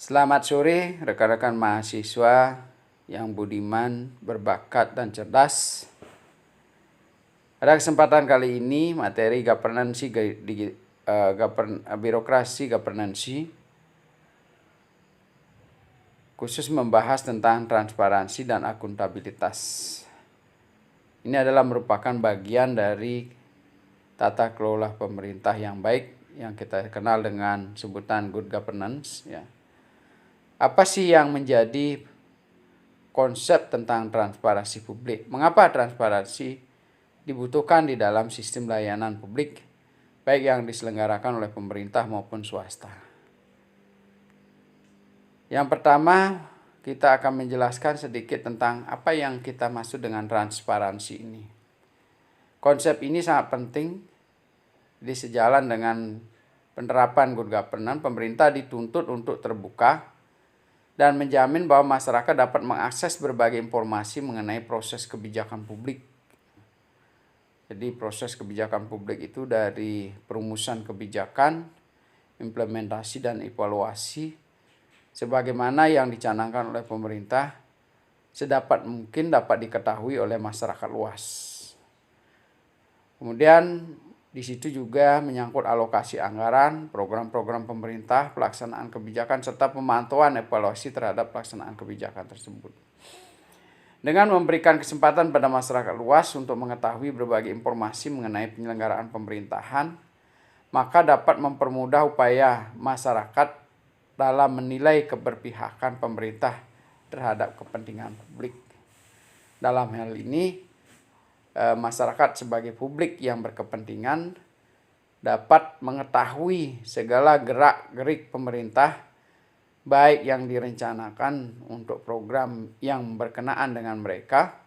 Selamat sore rekan-rekan mahasiswa yang budiman, berbakat, dan cerdas. Pada kesempatan kali ini materi birokrasi governance khusus membahas tentang transparansi dan akuntabilitas. Ini adalah merupakan bagian dari tata kelola pemerintah yang baik yang kita kenal dengan sebutan good governance, ya. Apa sih yang menjadi konsep tentang transparansi publik? Mengapa transparansi dibutuhkan di dalam sistem layanan publik, baik yang diselenggarakan oleh pemerintah maupun swasta? Yang pertama, kita akan menjelaskan sedikit tentang apa yang kita maksud dengan transparansi ini. Konsep ini sangat penting, di sejalan dengan penerapan good governance, pemerintah dituntut untuk terbuka dan menjamin bahwa masyarakat dapat mengakses berbagai informasi mengenai proses kebijakan publik. Jadi proses kebijakan publik itu dari perumusan kebijakan, implementasi dan evaluasi, sebagaimana yang dicanangkan oleh pemerintah, sedapat mungkin dapat diketahui oleh masyarakat luas. Kemudian di situ juga menyangkut alokasi anggaran, program-program pemerintah, pelaksanaan kebijakan, serta pemantauan evaluasi terhadap pelaksanaan kebijakan tersebut. Dengan memberikan kesempatan pada masyarakat luas untuk mengetahui berbagai informasi mengenai penyelenggaraan pemerintahan, maka dapat mempermudah upaya masyarakat dalam menilai keberpihakan pemerintah terhadap kepentingan publik. Dalam hal ini, masyarakat sebagai publik yang berkepentingan dapat mengetahui segala gerak-gerik pemerintah, baik yang direncanakan untuk program yang berkenaan dengan mereka,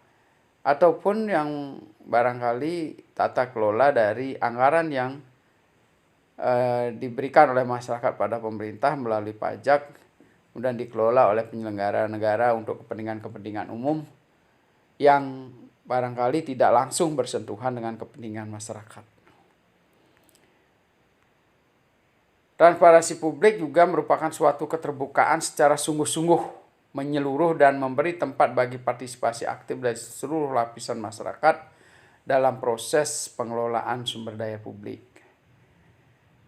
ataupun yang barangkali tata kelola dari anggaran yang diberikan oleh masyarakat pada pemerintah melalui pajak, kemudian dikelola oleh penyelenggara negara untuk kepentingan-kepentingan umum yang barangkali tidak langsung bersentuhan dengan kepentingan masyarakat. Transparansi publik juga merupakan suatu keterbukaan secara sungguh-sungguh, menyeluruh dan memberi tempat bagi partisipasi aktif dari seluruh lapisan masyarakat dalam proses pengelolaan sumber daya publik.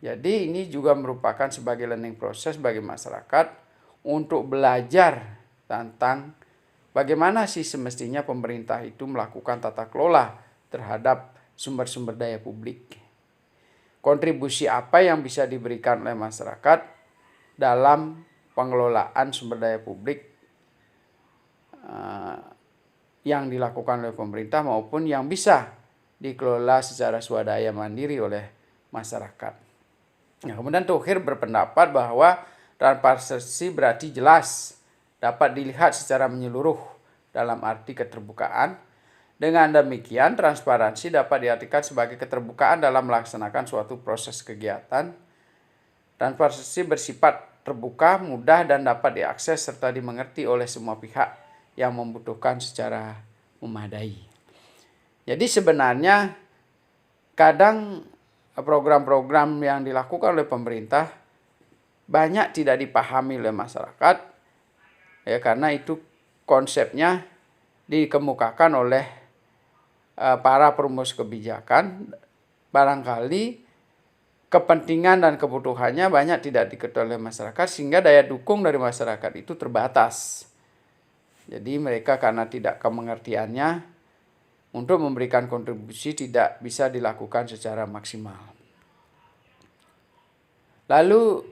Jadi ini juga merupakan sebagai learning process bagi masyarakat untuk belajar tentang bagaimana sih semestinya pemerintah itu melakukan tata kelola terhadap sumber-sumber daya publik. Kontribusi apa yang bisa diberikan oleh masyarakat dalam pengelolaan sumber daya publik yang dilakukan oleh pemerintah maupun yang bisa dikelola secara swadaya mandiri oleh masyarakat. Nah, kemudian Thohir berpendapat bahwa transparansi berarti jelas, dapat dilihat secara menyeluruh dalam arti keterbukaan. Dengan demikian, transparansi dapat diartikan sebagai keterbukaan dalam melaksanakan suatu proses kegiatan. Transparansi bersifat terbuka, mudah, dan dapat diakses serta dimengerti oleh semua pihak yang membutuhkan secara memadai. Jadi sebenarnya kadang program-program yang dilakukan oleh pemerintah banyak tidak dipahami oleh masyarakat, ya, karena itu konsepnya dikemukakan oleh para perumus kebijakan, barangkali kepentingan dan kebutuhannya banyak tidak diketahui oleh masyarakat, sehingga daya dukung dari masyarakat itu terbatas. Jadi mereka karena tidak kemengertiannya, untuk memberikan kontribusi tidak bisa dilakukan secara maksimal. Lalu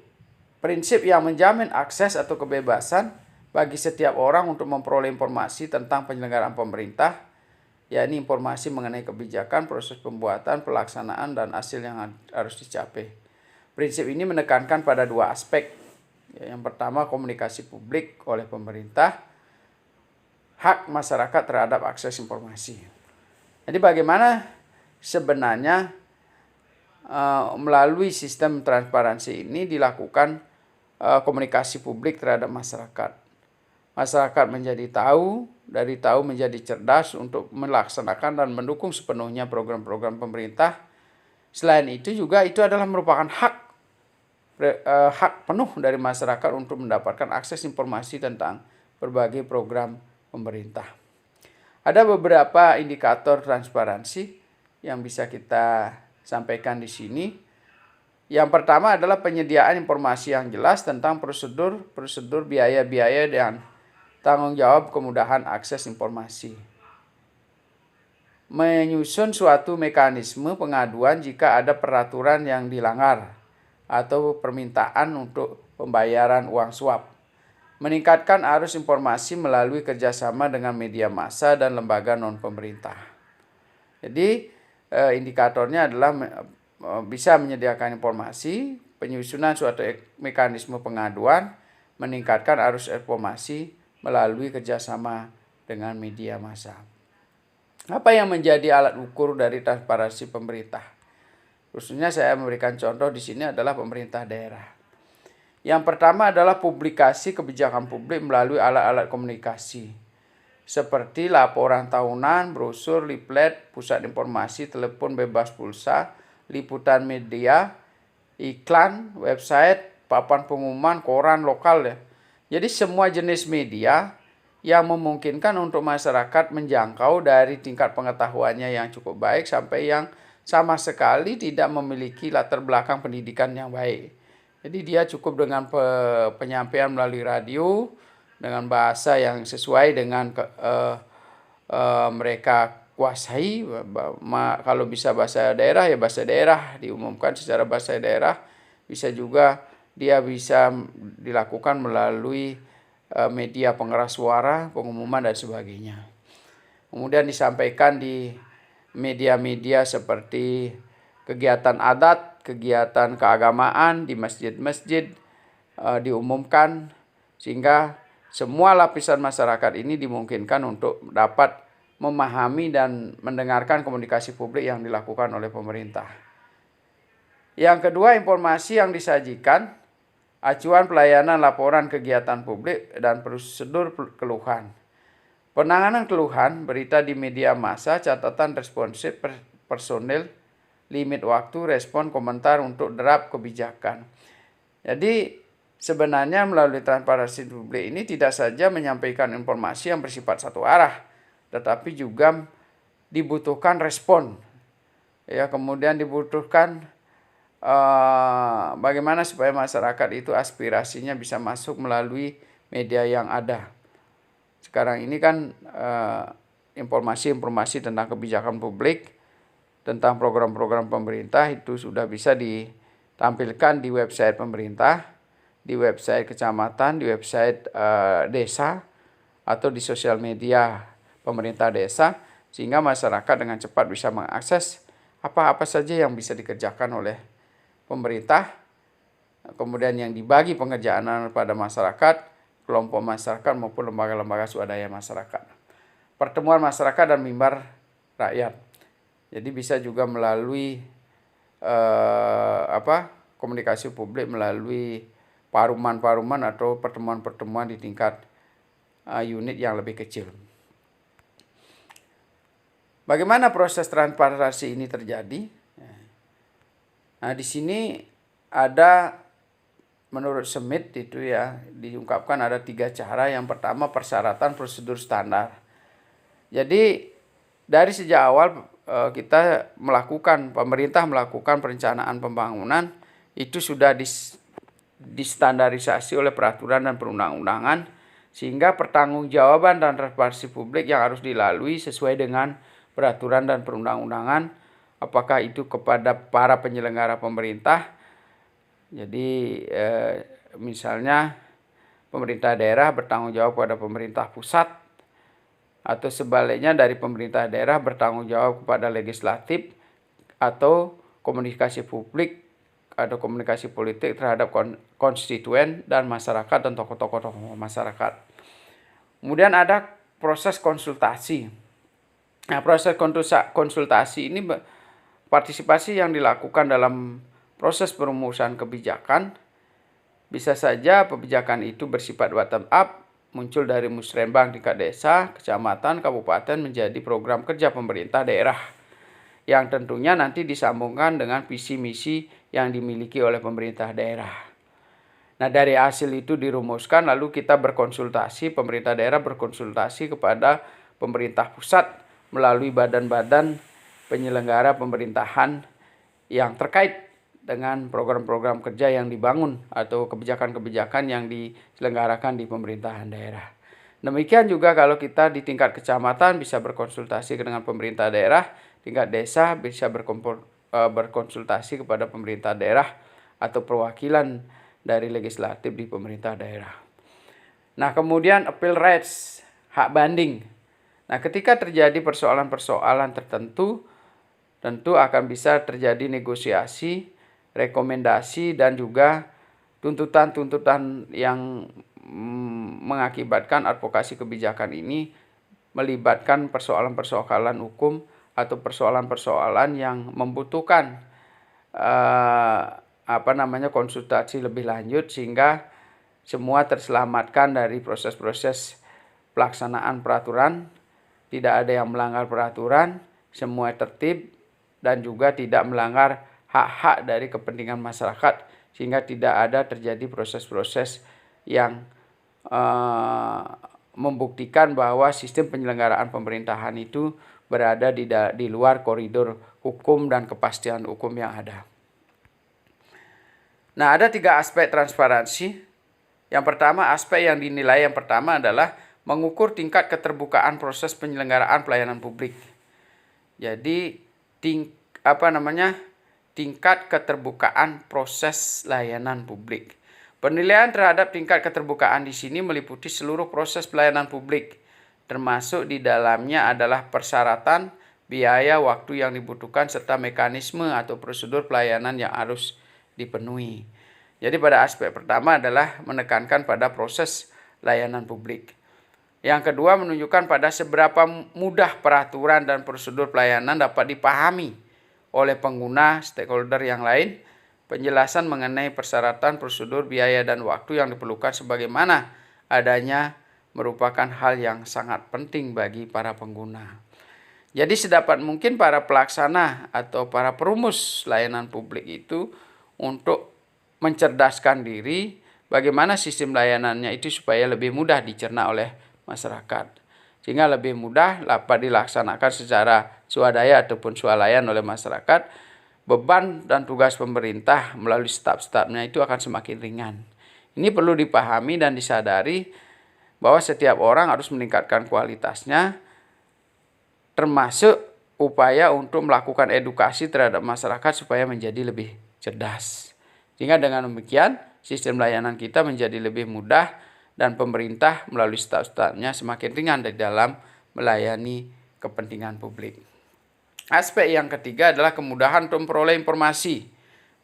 prinsip yang menjamin akses atau kebebasan bagi setiap orang untuk memperoleh informasi tentang penyelenggaraan pemerintah, yakni informasi mengenai kebijakan, proses pembuatan, pelaksanaan, dan hasil yang harus dicapai. Prinsip ini menekankan pada dua aspek. Yang pertama, komunikasi publik oleh pemerintah, hak masyarakat terhadap akses informasi. Jadi bagaimana sebenarnya melalui sistem transparansi ini dilakukan komunikasi publik terhadap masyarakat. Masyarakat menjadi tahu, dari tahu menjadi cerdas untuk melaksanakan dan mendukung sepenuhnya program-program pemerintah. Selain itu juga itu adalah merupakan hak hak penuh dari masyarakat untuk mendapatkan akses informasi tentang berbagai program pemerintah. Ada beberapa indikator transparansi yang bisa kita sampaikan di sini. Yang pertama adalah penyediaan informasi yang jelas tentang prosedur, biaya-biaya, dan tanggung jawab kemudahan akses informasi. Menyusun suatu mekanisme pengaduan jika ada peraturan yang dilanggar atau permintaan untuk pembayaran uang suap. Meningkatkan arus informasi melalui kerjasama dengan media massa dan lembaga non-pemerintah. Jadi indikatornya adalah bisa menyediakan informasi, penyusunan suatu mekanisme pengaduan, meningkatkan arus informasi melalui kerjasama dengan media massa. Apa yang menjadi alat ukur dari transparansi pemerintah? Khususnya saya memberikan contoh di sini adalah pemerintah daerah. Yang pertama adalah publikasi kebijakan publik melalui alat-alat komunikasi, seperti laporan tahunan, brosur, leaflet, pusat informasi, telepon bebas pulsa, liputan media, iklan, website, papan pengumuman, koran lokal ya. Jadi semua jenis media yang memungkinkan untuk masyarakat menjangkau dari tingkat pengetahuannya yang cukup baik sampai yang sama sekali tidak memiliki latar belakang pendidikan yang baik. Jadi dia cukup dengan penyampaian melalui radio dengan bahasa yang sesuai dengan mereka kuasai. Kalau bisa bahasa daerah ya bahasa daerah, diumumkan secara bahasa daerah. Bisa juga dia bisa dilakukan melalui media pengeras suara, pengumuman dan sebagainya. Kemudian disampaikan di media-media seperti kegiatan adat, kegiatan keagamaan di masjid-masjid diumumkan, sehingga semua lapisan masyarakat ini dimungkinkan untuk dapat memahami dan mendengarkan komunikasi publik yang dilakukan oleh pemerintah. Yang kedua, informasi yang disajikan, acuan pelayanan laporan kegiatan publik, dan prosedur keluhan. Penanganan keluhan, berita di media massa, catatan responsif personil, limit waktu, respon, komentar untuk draft kebijakan. Jadi sebenarnya melalui transparansi publik ini tidak saja menyampaikan informasi yang bersifat satu arah, tetapi juga dibutuhkan respon. Ya, kemudian dibutuhkan bagaimana supaya masyarakat itu aspirasinya bisa masuk melalui media yang ada. Sekarang ini kan informasi-informasi tentang kebijakan publik, tentang program-program pemerintah itu sudah bisa ditampilkan di website pemerintah, di website kecamatan, di website desa, atau di sosial media pemerintah desa, sehingga masyarakat dengan cepat bisa mengakses apa-apa saja yang bisa dikerjakan oleh pemerintah, kemudian yang dibagi pengerjaan pada masyarakat, kelompok masyarakat maupun lembaga-lembaga swadaya masyarakat. Pertemuan masyarakat dan mimbar rakyat. Jadi bisa juga melalui komunikasi publik melalui paruman-paruman atau pertemuan-pertemuan di tingkat unit yang lebih kecil. Bagaimana proses transparansi ini terjadi? Nah, di sini ada menurut Smith itu ya diungkapkan ada 3 cara. Yang pertama, persyaratan prosedur standar. Jadi dari sejak awal pemerintah melakukan perencanaan pembangunan itu sudah distandarisasi oleh peraturan dan perundang-undangan, sehingga pertanggungjawaban dan transparansi publik yang harus dilalui sesuai dengan peraturan dan perundang-undangan, apakah itu kepada para penyelenggara pemerintah. Jadi misalnya pemerintah daerah bertanggung jawab kepada pemerintah pusat, atau sebaliknya dari pemerintah daerah bertanggung jawab kepada legislatif, atau komunikasi publik atau komunikasi politik terhadap konstituen dan masyarakat dan tokoh-tokoh masyarakat. Kemudian ada proses konsultasi. Nah, proses konsultasi ini partisipasi yang dilakukan dalam proses perumusan kebijakan. Bisa saja kebijakan itu bersifat bottom up, muncul dari musrenbang tingkat desa, kecamatan, kabupaten menjadi program kerja pemerintah daerah, yang tentunya nanti disambungkan dengan visi misi yang dimiliki oleh pemerintah daerah. Nah, dari hasil itu dirumuskan, lalu kita berkonsultasi, pemerintah daerah berkonsultasi kepada pemerintah pusat melalui badan-badan penyelenggara pemerintahan yang terkait dengan program-program kerja yang dibangun atau kebijakan-kebijakan yang diselenggarakan di pemerintahan daerah. Demikian juga kalau kita di tingkat kecamatan bisa berkonsultasi dengan pemerintah daerah, tingkat desa bisa berkonsultasi kepada pemerintah daerah atau perwakilan dari legislatif di pemerintah daerah. Nah, kemudian appeal rights, hak banding. Nah, ketika terjadi persoalan-persoalan tertentu, tentu akan bisa terjadi negosiasi, rekomendasi, dan juga tuntutan-tuntutan yang mengakibatkan advokasi kebijakan ini melibatkan persoalan-persoalan hukum atau persoalan-persoalan yang membutuhkan konsultasi lebih lanjut sehingga semua terselamatkan dari proses-proses pelaksanaan peraturan, tidak ada yang melanggar peraturan, semua tertib dan juga tidak melanggar hak-hak dari kepentingan masyarakat sehingga tidak ada terjadi proses-proses yang membuktikan bahwa sistem penyelenggaraan pemerintahan itu berada di luar koridor hukum dan kepastian hukum yang ada. Nah, ada 3 aspek transparansi. Yang pertama, aspek yang dinilai yang pertama adalah mengukur tingkat keterbukaan proses penyelenggaraan pelayanan publik. Jadi, tingkat keterbukaan proses layanan publik. Penilaian terhadap tingkat keterbukaan di sini meliputi seluruh proses pelayanan publik, termasuk di dalamnya adalah persyaratan, biaya, waktu yang dibutuhkan, serta mekanisme atau prosedur pelayanan yang harus dipenuhi. Jadi pada aspek pertama adalah menekankan pada proses layanan publik. Yang kedua menunjukkan pada seberapa mudah peraturan dan prosedur pelayanan dapat dipahami oleh pengguna, stakeholder yang lain. Penjelasan mengenai persyaratan, prosedur, biaya, dan waktu yang diperlukan sebagaimana adanya merupakan hal yang sangat penting bagi para pengguna. Jadi sedapat mungkin para pelaksana atau para perumus layanan publik itu untuk mencerdaskan diri bagaimana sistem layanannya itu supaya lebih mudah dicerna oleh masyarakat. Sehingga lebih mudah dapat dilaksanakan secara swadaya ataupun swalayan oleh masyarakat. Beban dan tugas pemerintah melalui staf-stafnya itu akan semakin ringan. Ini perlu dipahami dan disadari bahwa setiap orang harus meningkatkan kualitasnya, termasuk upaya untuk melakukan edukasi terhadap masyarakat supaya menjadi lebih cerdas. Sehingga dengan demikian sistem layanan kita menjadi lebih mudah dan pemerintah melalui staf-stafnya semakin ringan di dalam melayani kepentingan publik. Aspek yang ketiga adalah kemudahan untuk memperoleh informasi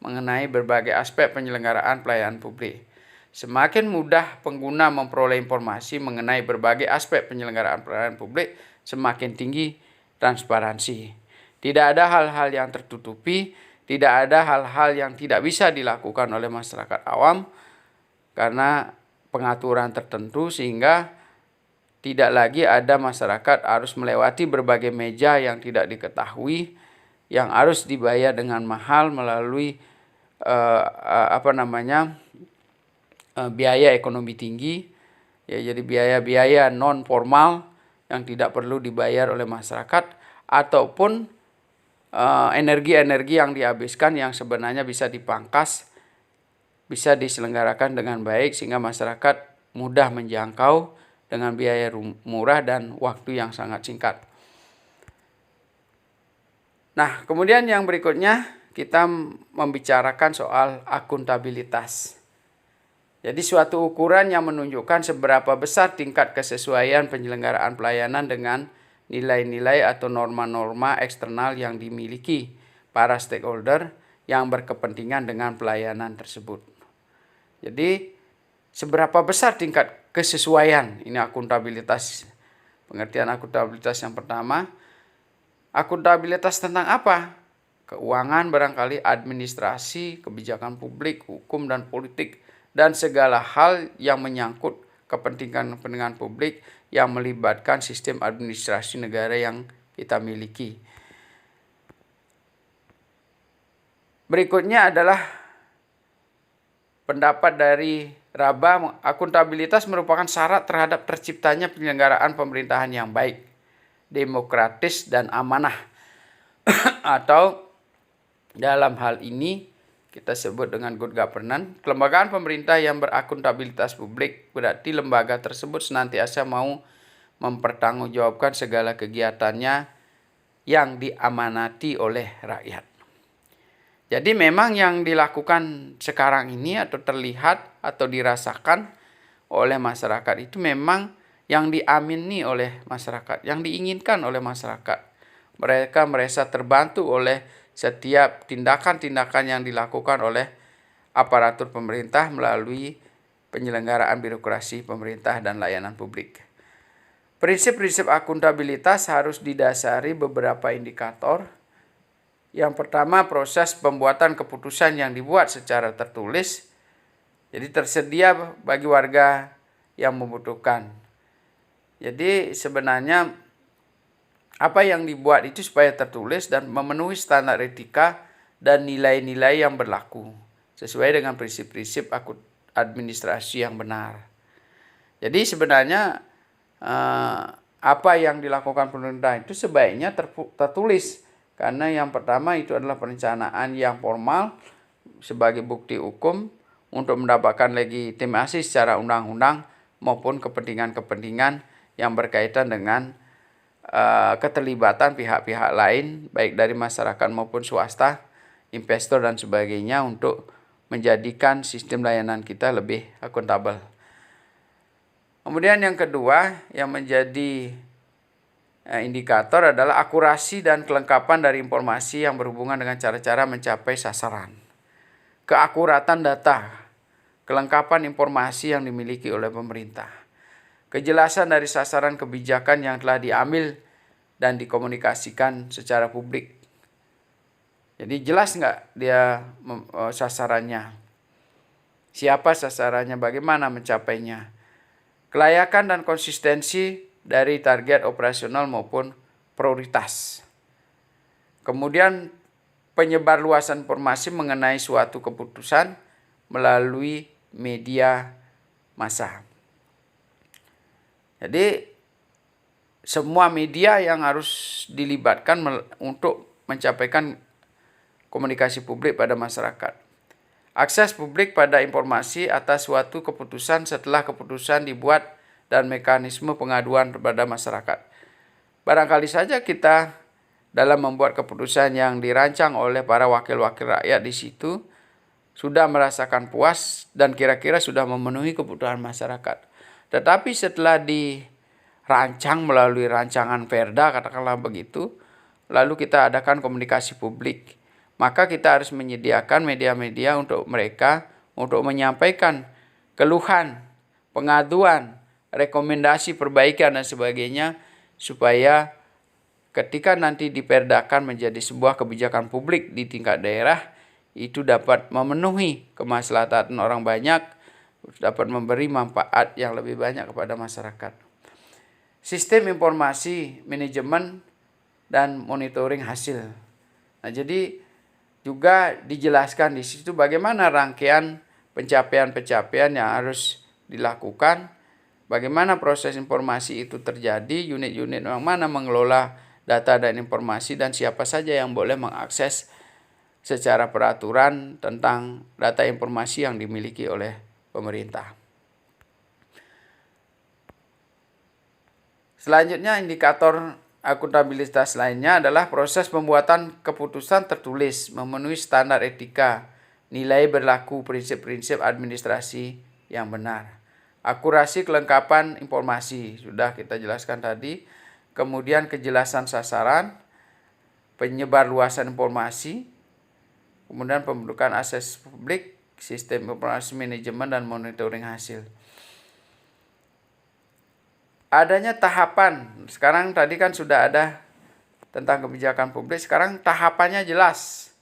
mengenai berbagai aspek penyelenggaraan pelayanan publik. Semakin mudah pengguna memperoleh informasi mengenai berbagai aspek penyelenggaraan pelayanan publik, semakin tinggi transparansi. Tidak ada hal-hal yang tertutupi, tidak ada hal-hal yang tidak bisa dilakukan oleh masyarakat awam karena pengaturan tertentu sehingga tidak lagi ada masyarakat harus melewati berbagai meja yang tidak diketahui, yang harus dibayar dengan mahal melalui biaya ekonomi tinggi, ya, jadi biaya-biaya non formal yang tidak perlu dibayar oleh masyarakat ataupun energi-energi yang dihabiskan yang sebenarnya bisa dipangkas, bisa diselenggarakan dengan baik sehingga masyarakat mudah menjangkau dengan biaya murah dan waktu yang sangat singkat. Nah, kemudian yang berikutnya kita membicarakan soal akuntabilitas. Jadi suatu ukuran yang menunjukkan seberapa besar tingkat kesesuaian penyelenggaraan pelayanan dengan nilai-nilai atau norma-norma eksternal yang dimiliki para stakeholder yang berkepentingan dengan pelayanan tersebut. Jadi seberapa besar tingkat kesesuaian, ini akuntabilitas. Pengertian akuntabilitas yang pertama, akuntabilitas tentang apa? Keuangan barangkali, administrasi, kebijakan publik, hukum dan politik, dan segala hal yang menyangkut kepentingan publik yang melibatkan sistem administrasi negara yang kita miliki. Berikutnya adalah pendapat dari Raba, akuntabilitas merupakan syarat terhadap terciptanya penyelenggaraan pemerintahan yang baik, demokratis, dan amanah. Atau dalam hal ini kita sebut dengan good governance. Kelembagaan pemerintah yang berakuntabilitas publik berarti lembaga tersebut senantiasa mau mempertanggungjawabkan segala kegiatannya yang diamanati oleh rakyat. Jadi memang yang dilakukan sekarang ini atau terlihat atau dirasakan oleh masyarakat itu memang yang diamini oleh masyarakat, yang diinginkan oleh masyarakat. Mereka merasa terbantu oleh setiap tindakan-tindakan yang dilakukan oleh aparatur pemerintah melalui penyelenggaraan birokrasi pemerintah dan layanan publik. Prinsip-prinsip akuntabilitas harus didasari beberapa indikator. Yang pertama, proses pembuatan keputusan yang dibuat secara tertulis, jadi tersedia bagi warga yang membutuhkan. Jadi sebenarnya apa yang dibuat itu supaya tertulis dan memenuhi standar etika dan nilai-nilai yang berlaku sesuai dengan prinsip-prinsip administrasi yang benar. Jadi sebenarnya apa yang dilakukan pemerintah itu sebaiknya tertulis, karena yang pertama itu adalah perencanaan yang formal sebagai bukti hukum untuk mendapatkan legitimasi secara undang-undang maupun kepentingan-kepentingan yang berkaitan dengan keterlibatan pihak-pihak lain baik dari masyarakat maupun swasta, investor dan sebagainya untuk menjadikan sistem layanan kita lebih akuntabel. Kemudian yang kedua yang menjadi indikator adalah akurasi dan kelengkapan dari informasi yang berhubungan dengan cara-cara mencapai sasaran. Keakuratan data, kelengkapan informasi yang dimiliki oleh pemerintah. Kejelasan dari sasaran kebijakan yang telah diambil dan dikomunikasikan secara publik. Jadi jelas nggak dia sasarannya? Siapa sasarannya? Bagaimana mencapainya? Kelayakan dan konsistensi dari target operasional maupun prioritas. Kemudian penyebarluasan informasi mengenai suatu keputusan melalui media massa. Jadi semua media yang harus dilibatkan untuk mencapaikan komunikasi publik pada masyarakat. Akses publik pada informasi atas suatu keputusan setelah keputusan dibuat dan mekanisme pengaduan kepada masyarakat. Barangkali saja kita dalam membuat keputusan yang dirancang oleh para wakil-wakil rakyat di situ sudah merasakan puas dan kira-kira sudah memenuhi kebutuhan masyarakat. Tetapi setelah dirancang melalui rancangan Perda, katakanlah begitu, lalu kita adakan komunikasi publik, maka kita harus menyediakan media-media untuk mereka untuk menyampaikan keluhan, pengaduan, rekomendasi perbaikan dan sebagainya, supaya ketika nanti diperdakan menjadi sebuah kebijakan publik di tingkat daerah, itu dapat memenuhi kemaslahatan orang banyak, dapat memberi manfaat yang lebih banyak kepada masyarakat. Sistem informasi, manajemen, dan monitoring hasil. Nah, jadi juga dijelaskan di situ bagaimana rangkaian pencapaian-pencapaian yang harus dilakukan, bagaimana proses informasi itu terjadi, unit-unit yang mana mengelola data dan informasi, dan siapa saja yang boleh mengakses secara peraturan tentang data informasi yang dimiliki oleh pemerintah. Selanjutnya, indikator akuntabilitas lainnya adalah proses pembuatan keputusan tertulis memenuhi standar etika, nilai berlaku, prinsip-prinsip administrasi yang benar. Akurasi kelengkapan informasi, sudah kita jelaskan tadi. Kemudian kejelasan sasaran, penyebarluasan informasi, kemudian pembentukan akses publik, sistem informasi manajemen, dan monitoring hasil. Adanya tahapan, sekarang tadi kan sudah ada tentang kebijakan publik, sekarang tahapannya jelas.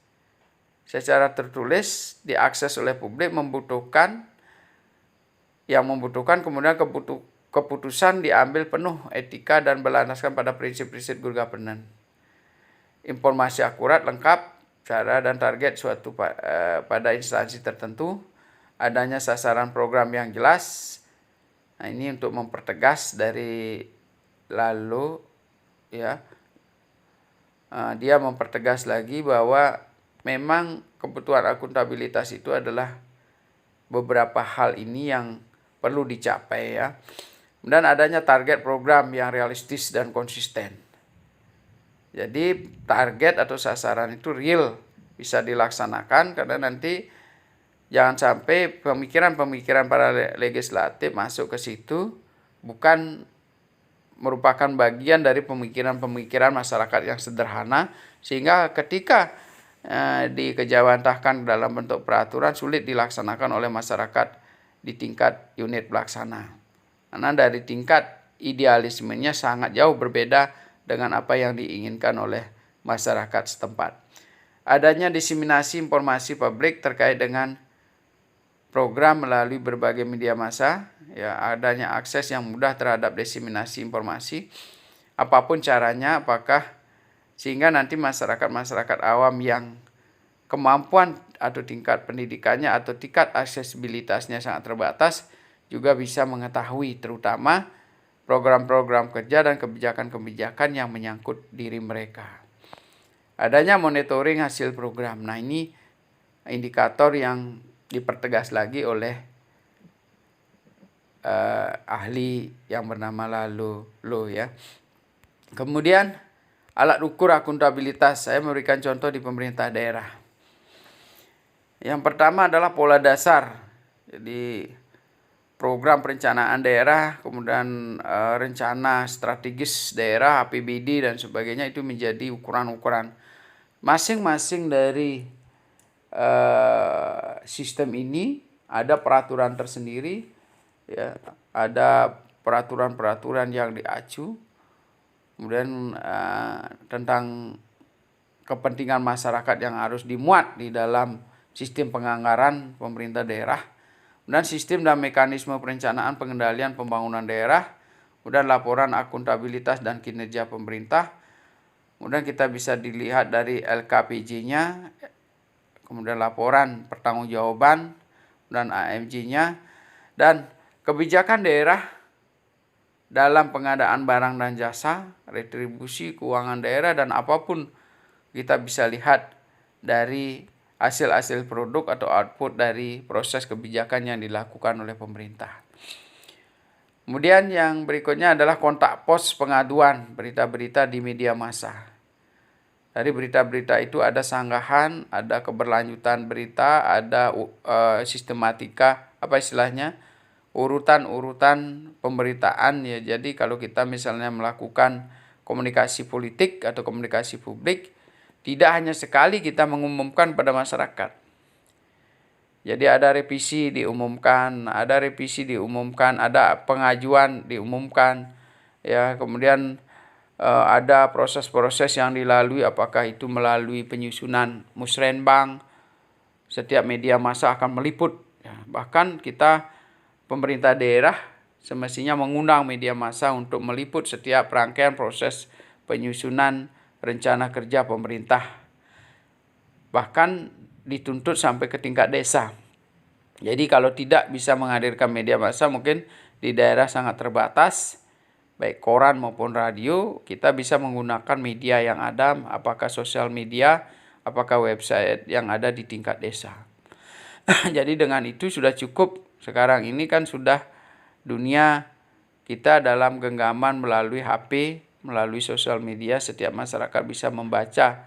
Secara tertulis, diakses oleh publik, membutuhkan, kemudian keputusan diambil penuh etika dan berlandaskan pada prinsip-prinsip good governance. Informasi akurat, lengkap, cara dan target suatu pada instansi tertentu, adanya sasaran program yang jelas. Nah, ini untuk mempertegas dari lalu ya. Dia mempertegas lagi bahwa memang kebutuhan akuntabilitas itu adalah beberapa hal ini yang perlu dicapai ya. Dan adanya target program yang realistis dan konsisten. Jadi target atau sasaran itu real, bisa dilaksanakan, karena nanti jangan sampai pemikiran-pemikiran para legislatif masuk ke situ bukan merupakan bagian dari pemikiran-pemikiran masyarakat yang sederhana, sehingga ketika dikejawantahkan dalam bentuk peraturan sulit dilaksanakan oleh masyarakat di tingkat unit pelaksana. Karena dari tingkat idealismenya sangat jauh berbeda dengan apa yang diinginkan oleh masyarakat setempat. Adanya diseminasi informasi publik terkait dengan program melalui berbagai media massa, ya, adanya akses yang mudah terhadap diseminasi informasi, apapun caranya, apakah sehingga nanti masyarakat awam yang kemampuan atau tingkat pendidikannya atau tingkat aksesibilitasnya sangat terbatas juga bisa mengetahui terutama program-program kerja dan kebijakan-kebijakan yang menyangkut diri mereka. Adanya monitoring hasil program. Nah, ini indikator yang dipertegas lagi oleh ahli yang bernama Lo ya. Kemudian alat ukur akuntabilitas, saya memberikan contoh di pemerintah daerah. Yang pertama adalah pola dasar. Jadi program perencanaan daerah, kemudian rencana strategis daerah, APBD dan sebagainya, itu menjadi ukuran-ukuran masing-masing dari sistem ini. Ada peraturan tersendiri, ya, ada peraturan-peraturan yang diacu, kemudian tentang kepentingan masyarakat yang harus dimuat di dalam sistem penganggaran pemerintah daerah, dan sistem dan mekanisme perencanaan pengendalian pembangunan daerah, kemudian laporan akuntabilitas dan kinerja pemerintah, kemudian kita bisa dilihat dari LKPJ-nya, kemudian laporan pertanggungjawaban dan AMJ-nya, dan kebijakan daerah dalam pengadaan barang dan jasa, retribusi keuangan daerah, dan apapun kita bisa lihat dari hasil-hasil produk atau output dari proses kebijakan yang dilakukan oleh pemerintah. Kemudian yang berikutnya adalah kontak pos pengaduan berita-berita di media massa. Dari berita-berita itu ada sanggahan, ada keberlanjutan berita, ada sistematika, urutan-urutan pemberitaan ya. Jadi kalau kita misalnya melakukan komunikasi politik atau komunikasi publik, tidak hanya sekali kita mengumumkan pada masyarakat. Jadi ada revisi diumumkan, ada pengajuan diumumkan, ya, kemudian ada proses-proses yang dilalui, apakah itu melalui penyusunan musrenbang, setiap media massa akan meliput. Ya, bahkan kita pemerintah daerah semestinya mengundang media massa untuk meliput setiap rangkaian proses penyusunan rencana kerja pemerintah. Bahkan dituntut sampai ke tingkat desa. Jadi kalau tidak bisa menghadirkan media massa, mungkin di daerah sangat terbatas, baik koran maupun radio, kita bisa menggunakan media yang ada, apakah sosial media, apakah website yang ada di tingkat desa. Jadi dengan itu sudah cukup. Sekarang ini kan sudah dunia kita dalam genggaman melalui HP, melalui sosial media, setiap masyarakat bisa membaca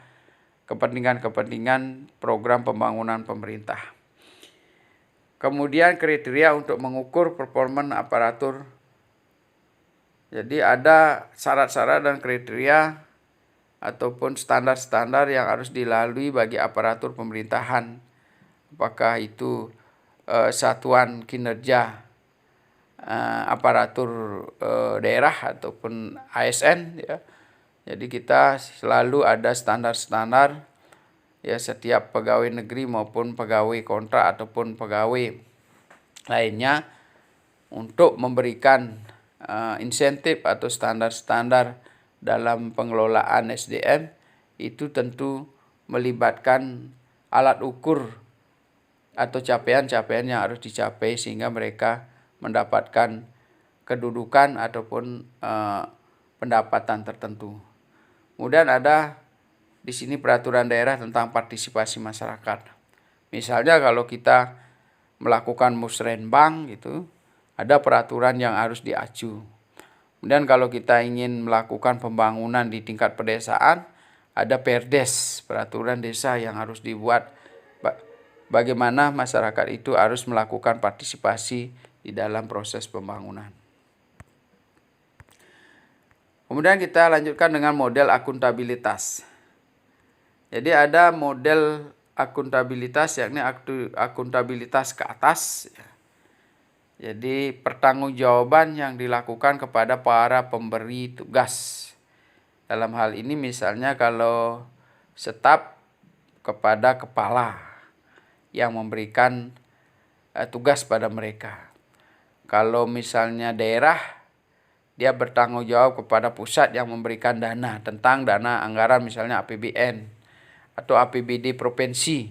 kepentingan-kepentingan program pembangunan pemerintah. Kemudian kriteria untuk mengukur performa aparatur. Jadi ada syarat-syarat dan kriteria ataupun standar-standar yang harus dilalui bagi aparatur pemerintahan. Apakah itu satuan kinerja aparatur daerah ataupun ASN, ya. Jadi kita selalu ada standar-standar, ya, setiap pegawai negeri maupun pegawai kontrak ataupun pegawai lainnya untuk memberikan insentif atau standar-standar dalam pengelolaan SDM. Itu tentu melibatkan alat ukur atau capaian-capaian yang harus dicapai sehingga mereka mendapatkan kedudukan ataupun pendapatan tertentu. Kemudian ada di sini peraturan daerah tentang partisipasi masyarakat. Misalnya kalau kita melakukan musrenbang gitu, ada peraturan yang harus diacu. Kemudian kalau kita ingin melakukan pembangunan di tingkat pedesaan, ada Perdes, peraturan desa yang harus dibuat. Bagaimana masyarakat itu harus melakukan partisipasi di dalam proses pembangunan. Kemudian kita lanjutkan dengan model akuntabilitas. Jadi ada model akuntabilitas, yakni akuntabilitas ke atas. Jadi pertanggungjawaban yang dilakukan kepada para pemberi tugas. Dalam hal ini misalnya kalau staf kepada kepala yang memberikan tugas pada mereka. Kalau misalnya daerah, dia bertanggung jawab kepada pusat yang memberikan dana, tentang dana anggaran misalnya APBN atau APBD provinsi.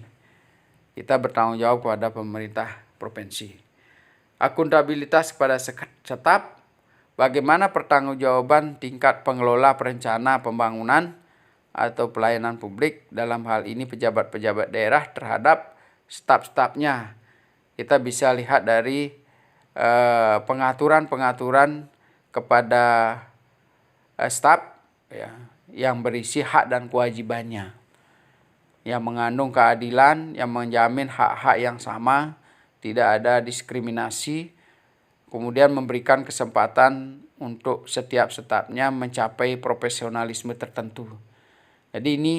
Kita bertanggung jawab kepada pemerintah provinsi. Akuntabilitas kepada staf, bagaimana pertanggungjawaban tingkat pengelola perencana pembangunan atau pelayanan publik, dalam hal ini pejabat-pejabat daerah terhadap staf-stafnya. Kita bisa lihat dari pengaturan-pengaturan kepada staf ya, yang berisi hak dan kewajibannya, yang mengandung keadilan, yang menjamin hak-hak yang sama, tidak ada diskriminasi, kemudian memberikan kesempatan untuk setiap stafnya mencapai profesionalisme tertentu. Jadi ini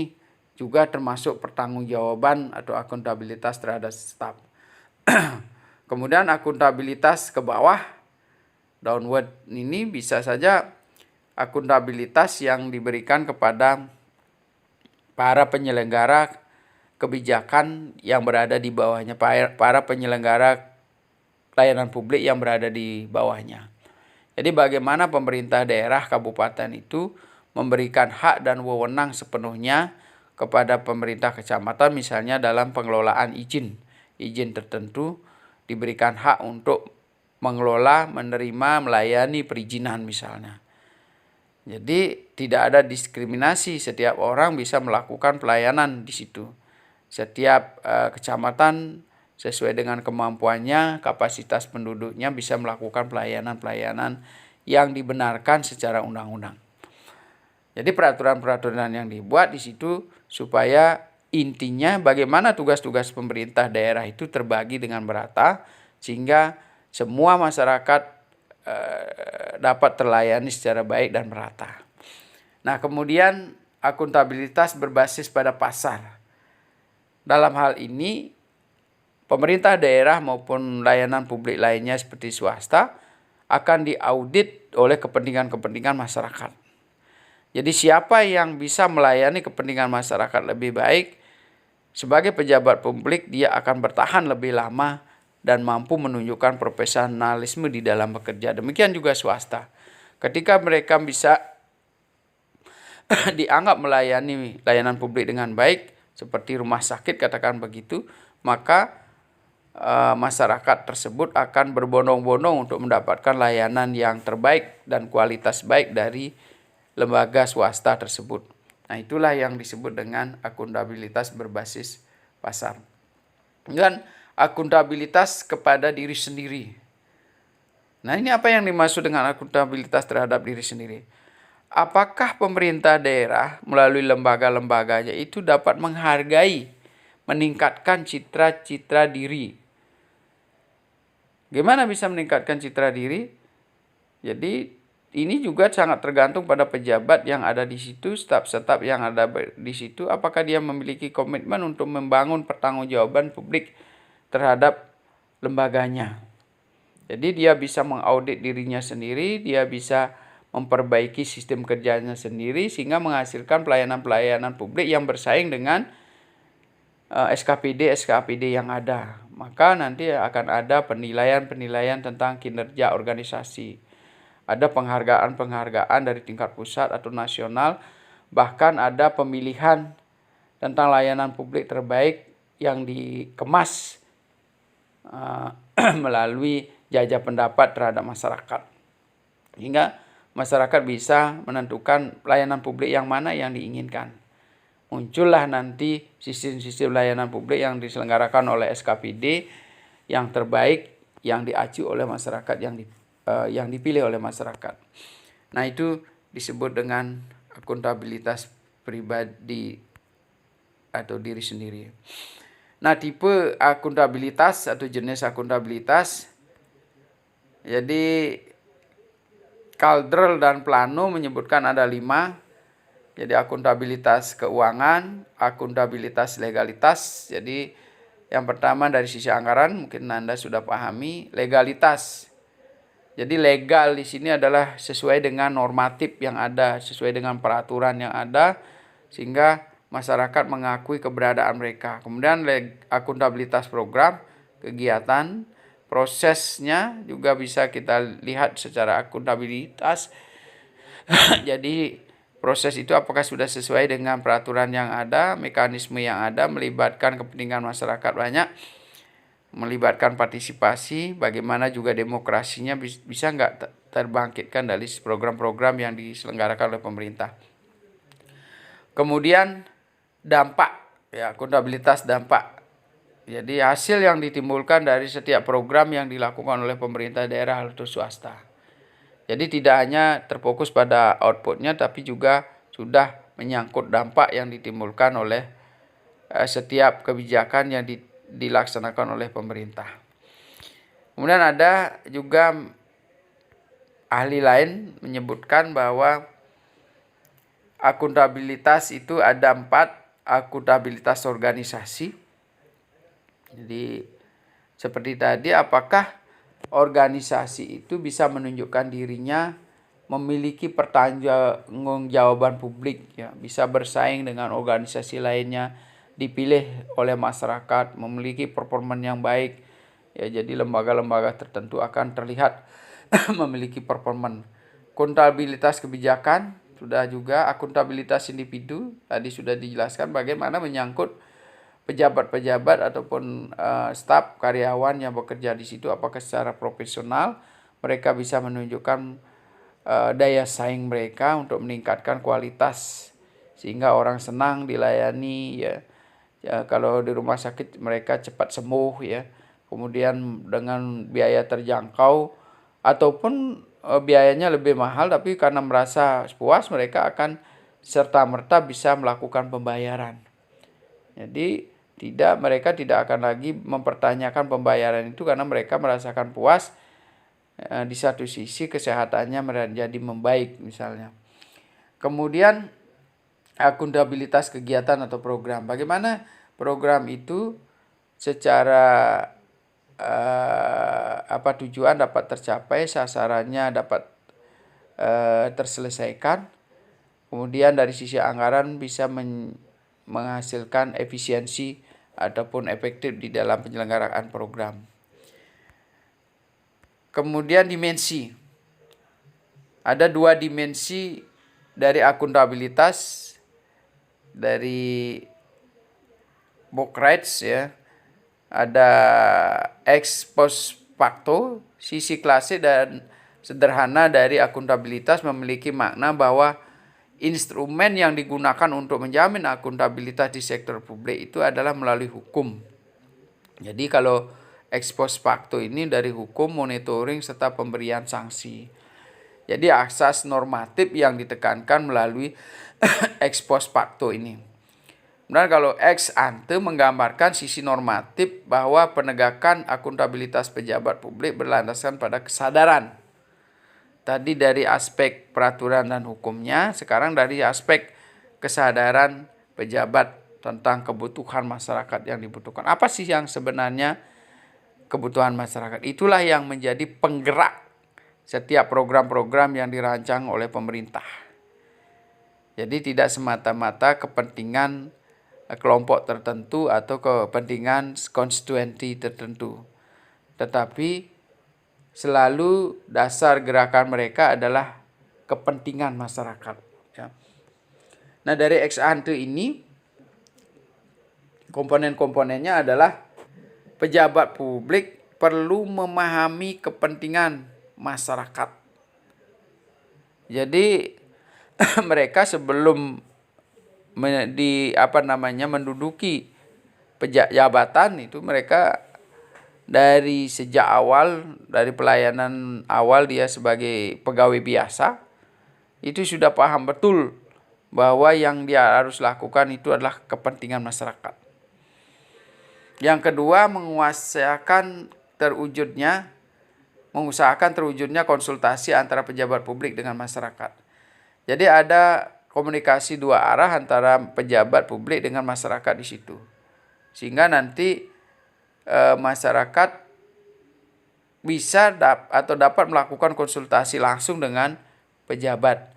juga termasuk pertanggungjawaban atau akuntabilitas terhadap staf. Kemudian akuntabilitas ke bawah, downward, ini bisa saja akuntabilitas yang diberikan kepada para penyelenggara kebijakan yang berada di bawahnya, para penyelenggara pelayanan publik yang berada di bawahnya. Jadi bagaimana pemerintah daerah kabupaten itu memberikan hak dan wewenang sepenuhnya kepada pemerintah kecamatan, misalnya dalam pengelolaan izin tertentu, diberikan hak untuk mengelola, menerima, melayani perizinan misalnya. Jadi tidak ada diskriminasi, setiap orang bisa melakukan pelayanan di situ. Setiap kecamatan sesuai dengan kemampuannya, kapasitas penduduknya bisa melakukan pelayanan-pelayanan yang dibenarkan secara undang-undang. Jadi peraturan-peraturan yang dibuat di situ supaya intinya bagaimana tugas-tugas pemerintah daerah itu terbagi dengan merata sehingga semua masyarakat dapat terlayani secara baik dan merata. Nah, kemudian akuntabilitas berbasis pada pasar. Dalam hal ini, pemerintah daerah maupun layanan publik lainnya seperti swasta akan diaudit oleh kepentingan-kepentingan masyarakat. Jadi siapa yang bisa melayani kepentingan masyarakat lebih baik, sebagai pejabat publik dia akan bertahan lebih lama dan mampu menunjukkan profesionalisme di dalam bekerja. Demikian juga swasta. Ketika mereka bisa dianggap melayani layanan publik dengan baik, seperti rumah sakit katakan begitu, maka masyarakat tersebut akan berbondong-bondong untuk mendapatkan layanan yang terbaik dan kualitas baik dari lembaga swasta tersebut. Nah, itulah yang disebut dengan akuntabilitas berbasis pasar. Dan akuntabilitas kepada diri sendiri. Nah, ini apa yang dimaksud dengan akuntabilitas terhadap diri sendiri? Apakah pemerintah daerah melalui lembaga-lembaganya itu dapat menghargai, meningkatkan citra diri? Gimana bisa meningkatkan citra diri? Jadi ini juga sangat tergantung pada pejabat yang ada di situ, staf-staf yang ada di situ, apakah dia memiliki komitmen untuk membangun pertanggungjawaban publik terhadap lembaganya. Jadi dia bisa mengaudit dirinya sendiri, dia bisa memperbaiki sistem kerjanya sendiri sehingga menghasilkan pelayanan-pelayanan publik yang bersaing dengan SKPD yang ada. Maka nanti akan ada penilaian-penilaian tentang kinerja organisasi. Ada penghargaan-penghargaan dari tingkat pusat atau nasional, bahkan ada pemilihan tentang layanan publik terbaik yang dikemas melalui jajak pendapat terhadap masyarakat. Hingga masyarakat bisa menentukan layanan publik yang mana yang diinginkan. Muncullah nanti sistem-sistem layanan publik yang diselenggarakan oleh SKPD yang terbaik, yang diacu oleh masyarakat, yang dipilih oleh masyarakat. Nah, itu disebut dengan akuntabilitas pribadi atau diri sendiri. Nah, tipe akuntabilitas atau jenis akuntabilitas, jadi Kaldrel dan Plano menyebutkan ada 5. Jadi akuntabilitas keuangan, akuntabilitas legalitas. Jadi yang pertama dari sisi anggaran, mungkin Anda sudah pahami, legalitas. Jadi legal di sini adalah sesuai dengan normatif yang ada, sesuai dengan peraturan yang ada, sehingga masyarakat mengakui keberadaan mereka. Kemudian akuntabilitas program, kegiatan, prosesnya juga bisa kita lihat secara akuntabilitas. Jadi proses itu apakah sudah sesuai dengan peraturan yang ada, mekanisme yang ada, melibatkan kepentingan masyarakat banyak, melibatkan partisipasi, bagaimana juga demokrasinya bisa nggak terbangkitkan dari program-program yang diselenggarakan oleh pemerintah. Kemudian dampak, ya, akuntabilitas dampak. Jadi hasil yang ditimbulkan dari setiap program yang dilakukan oleh pemerintah daerah atau swasta. Jadi tidak hanya terfokus pada outputnya, tapi juga sudah menyangkut dampak yang ditimbulkan oleh setiap kebijakan yang dilaksanakan oleh pemerintah. Kemudian ada juga ahli lain menyebutkan bahwa akuntabilitas itu ada 4, akuntabilitas organisasi. Jadi seperti tadi, apakah organisasi itu bisa menunjukkan dirinya memiliki pertanggungjawaban publik, ya, bisa bersaing dengan organisasi lainnya, dipilih oleh masyarakat, memiliki performa yang baik, ya, jadi lembaga-lembaga tertentu akan terlihat memiliki performa. Akuntabilitas kebijakan sudah juga, akuntabilitas individu tadi sudah dijelaskan bagaimana menyangkut pejabat-pejabat ataupun staf karyawan yang bekerja di situ, apakah secara profesional mereka bisa menunjukkan daya saing mereka untuk meningkatkan kualitas sehingga orang senang dilayani, ya. Ya, kalau di rumah sakit mereka cepat sembuh, ya. Kemudian dengan biaya terjangkau ataupun biayanya lebih mahal, tapi karena merasa puas mereka akan serta-merta bisa melakukan pembayaran. Jadi mereka tidak akan lagi mempertanyakan pembayaran itu karena mereka merasakan puas. Di satu sisi kesehatannya menjadi membaik misalnya. Kemudian akuntabilitas kegiatan atau program. Bagaimana program itu secara tujuan dapat tercapai, sasarannya dapat terselesaikan. Kemudian dari sisi anggaran bisa menghasilkan efisiensi ataupun efektif di dalam penyelenggaraan program. Kemudian dimensi. Ada 2 dimensi dari akuntabilitas dari Bockreitz, ya. Ada ex post facto, sisi klasik dan sederhana dari akuntabilitas memiliki makna bahwa instrumen yang digunakan untuk menjamin akuntabilitas di sektor publik itu adalah melalui hukum. Jadi kalau ex post facto ini dari hukum, monitoring, serta pemberian sanksi. Jadi asas normatif yang ditekankan melalui ex post facto ini. Kemudian kalau ex ante menggambarkan sisi normatif bahwa penegakan akuntabilitas pejabat publik berlandaskan pada kesadaran. Tadi dari aspek peraturan dan hukumnya, sekarang dari aspek kesadaran pejabat tentang kebutuhan masyarakat yang dibutuhkan. Apa sih yang sebenarnya kebutuhan masyarakat? Itulah yang menjadi penggerak setiap program-program yang dirancang oleh pemerintah. Jadi tidak semata-mata kepentingan kelompok tertentu atau kepentingan konstituensi tertentu, tetapi selalu dasar gerakan mereka adalah kepentingan masyarakat, ya. Nah, dari ex ante ini komponen-komponennya adalah pejabat publik perlu memahami kepentingan masyarakat. Jadi mereka sebelum menduduki jabatan itu, mereka dari sejak awal, dari pelayanan awal dia sebagai pegawai biasa, itu sudah paham betul bahwa yang dia harus lakukan itu adalah kepentingan masyarakat. Yang kedua, mengusahakan terwujudnya konsultasi antara pejabat publik dengan masyarakat. Jadi ada komunikasi dua arah antara pejabat publik dengan masyarakat di situ. Sehingga nanti masyarakat bisa dapat melakukan konsultasi langsung dengan pejabat.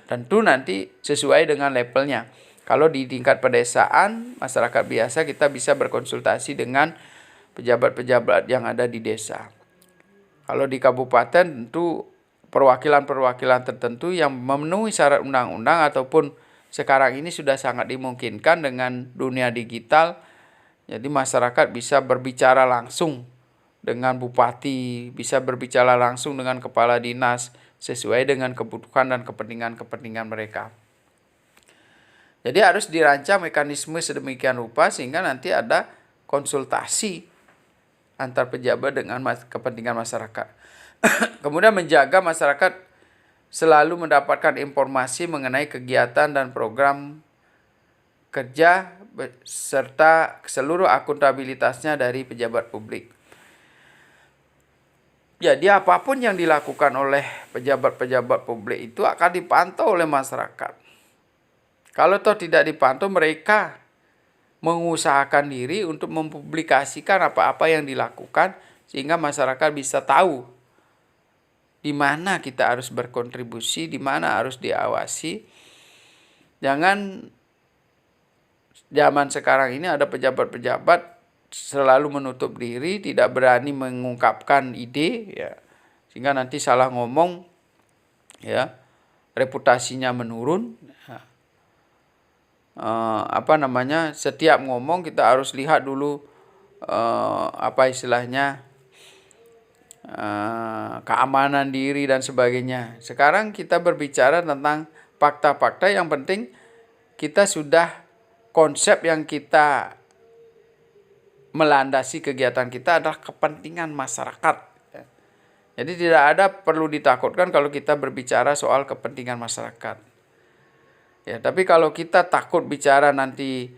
Tentu nanti sesuai dengan levelnya. Kalau di tingkat pedesaan, masyarakat biasa, kita bisa berkonsultasi dengan pejabat-pejabat yang ada di desa. Kalau di kabupaten, tentu perwakilan-perwakilan tertentu yang memenuhi syarat undang-undang ataupun sekarang ini sudah sangat dimungkinkan dengan dunia digital. Jadi masyarakat bisa berbicara langsung dengan bupati, bisa berbicara langsung dengan kepala dinas sesuai dengan kebutuhan dan kepentingan mereka. Jadi harus dirancang mekanisme sedemikian rupa sehingga nanti ada konsultasi antar pejabat dengan kepentingan masyarakat. Kemudian menjaga masyarakat selalu mendapatkan informasi mengenai kegiatan dan program kerja serta seluruh akuntabilitasnya dari pejabat publik. Jadi apapun yang dilakukan oleh pejabat-pejabat publik itu akan dipantau oleh masyarakat. Kalau toh tidak dipantau, mereka mengusahakan diri untuk mempublikasikan apa-apa yang dilakukan sehingga masyarakat bisa tahu di mana kita harus berkontribusi, di mana harus diawasi. Jangan zaman sekarang ini ada pejabat-pejabat selalu menutup diri, tidak berani mengungkapkan ide, ya, sehingga nanti salah ngomong, ya, reputasinya menurun. Setiap ngomong kita harus lihat dulu keamanan diri dan sebagainya. Sekarang kita berbicara tentang fakta-fakta, yang penting kita sudah konsep yang kita melandasi kegiatan kita adalah kepentingan masyarakat. Jadi tidak ada perlu ditakutkan kalau kita berbicara soal kepentingan masyarakat. Ya, tapi kalau kita takut bicara nanti,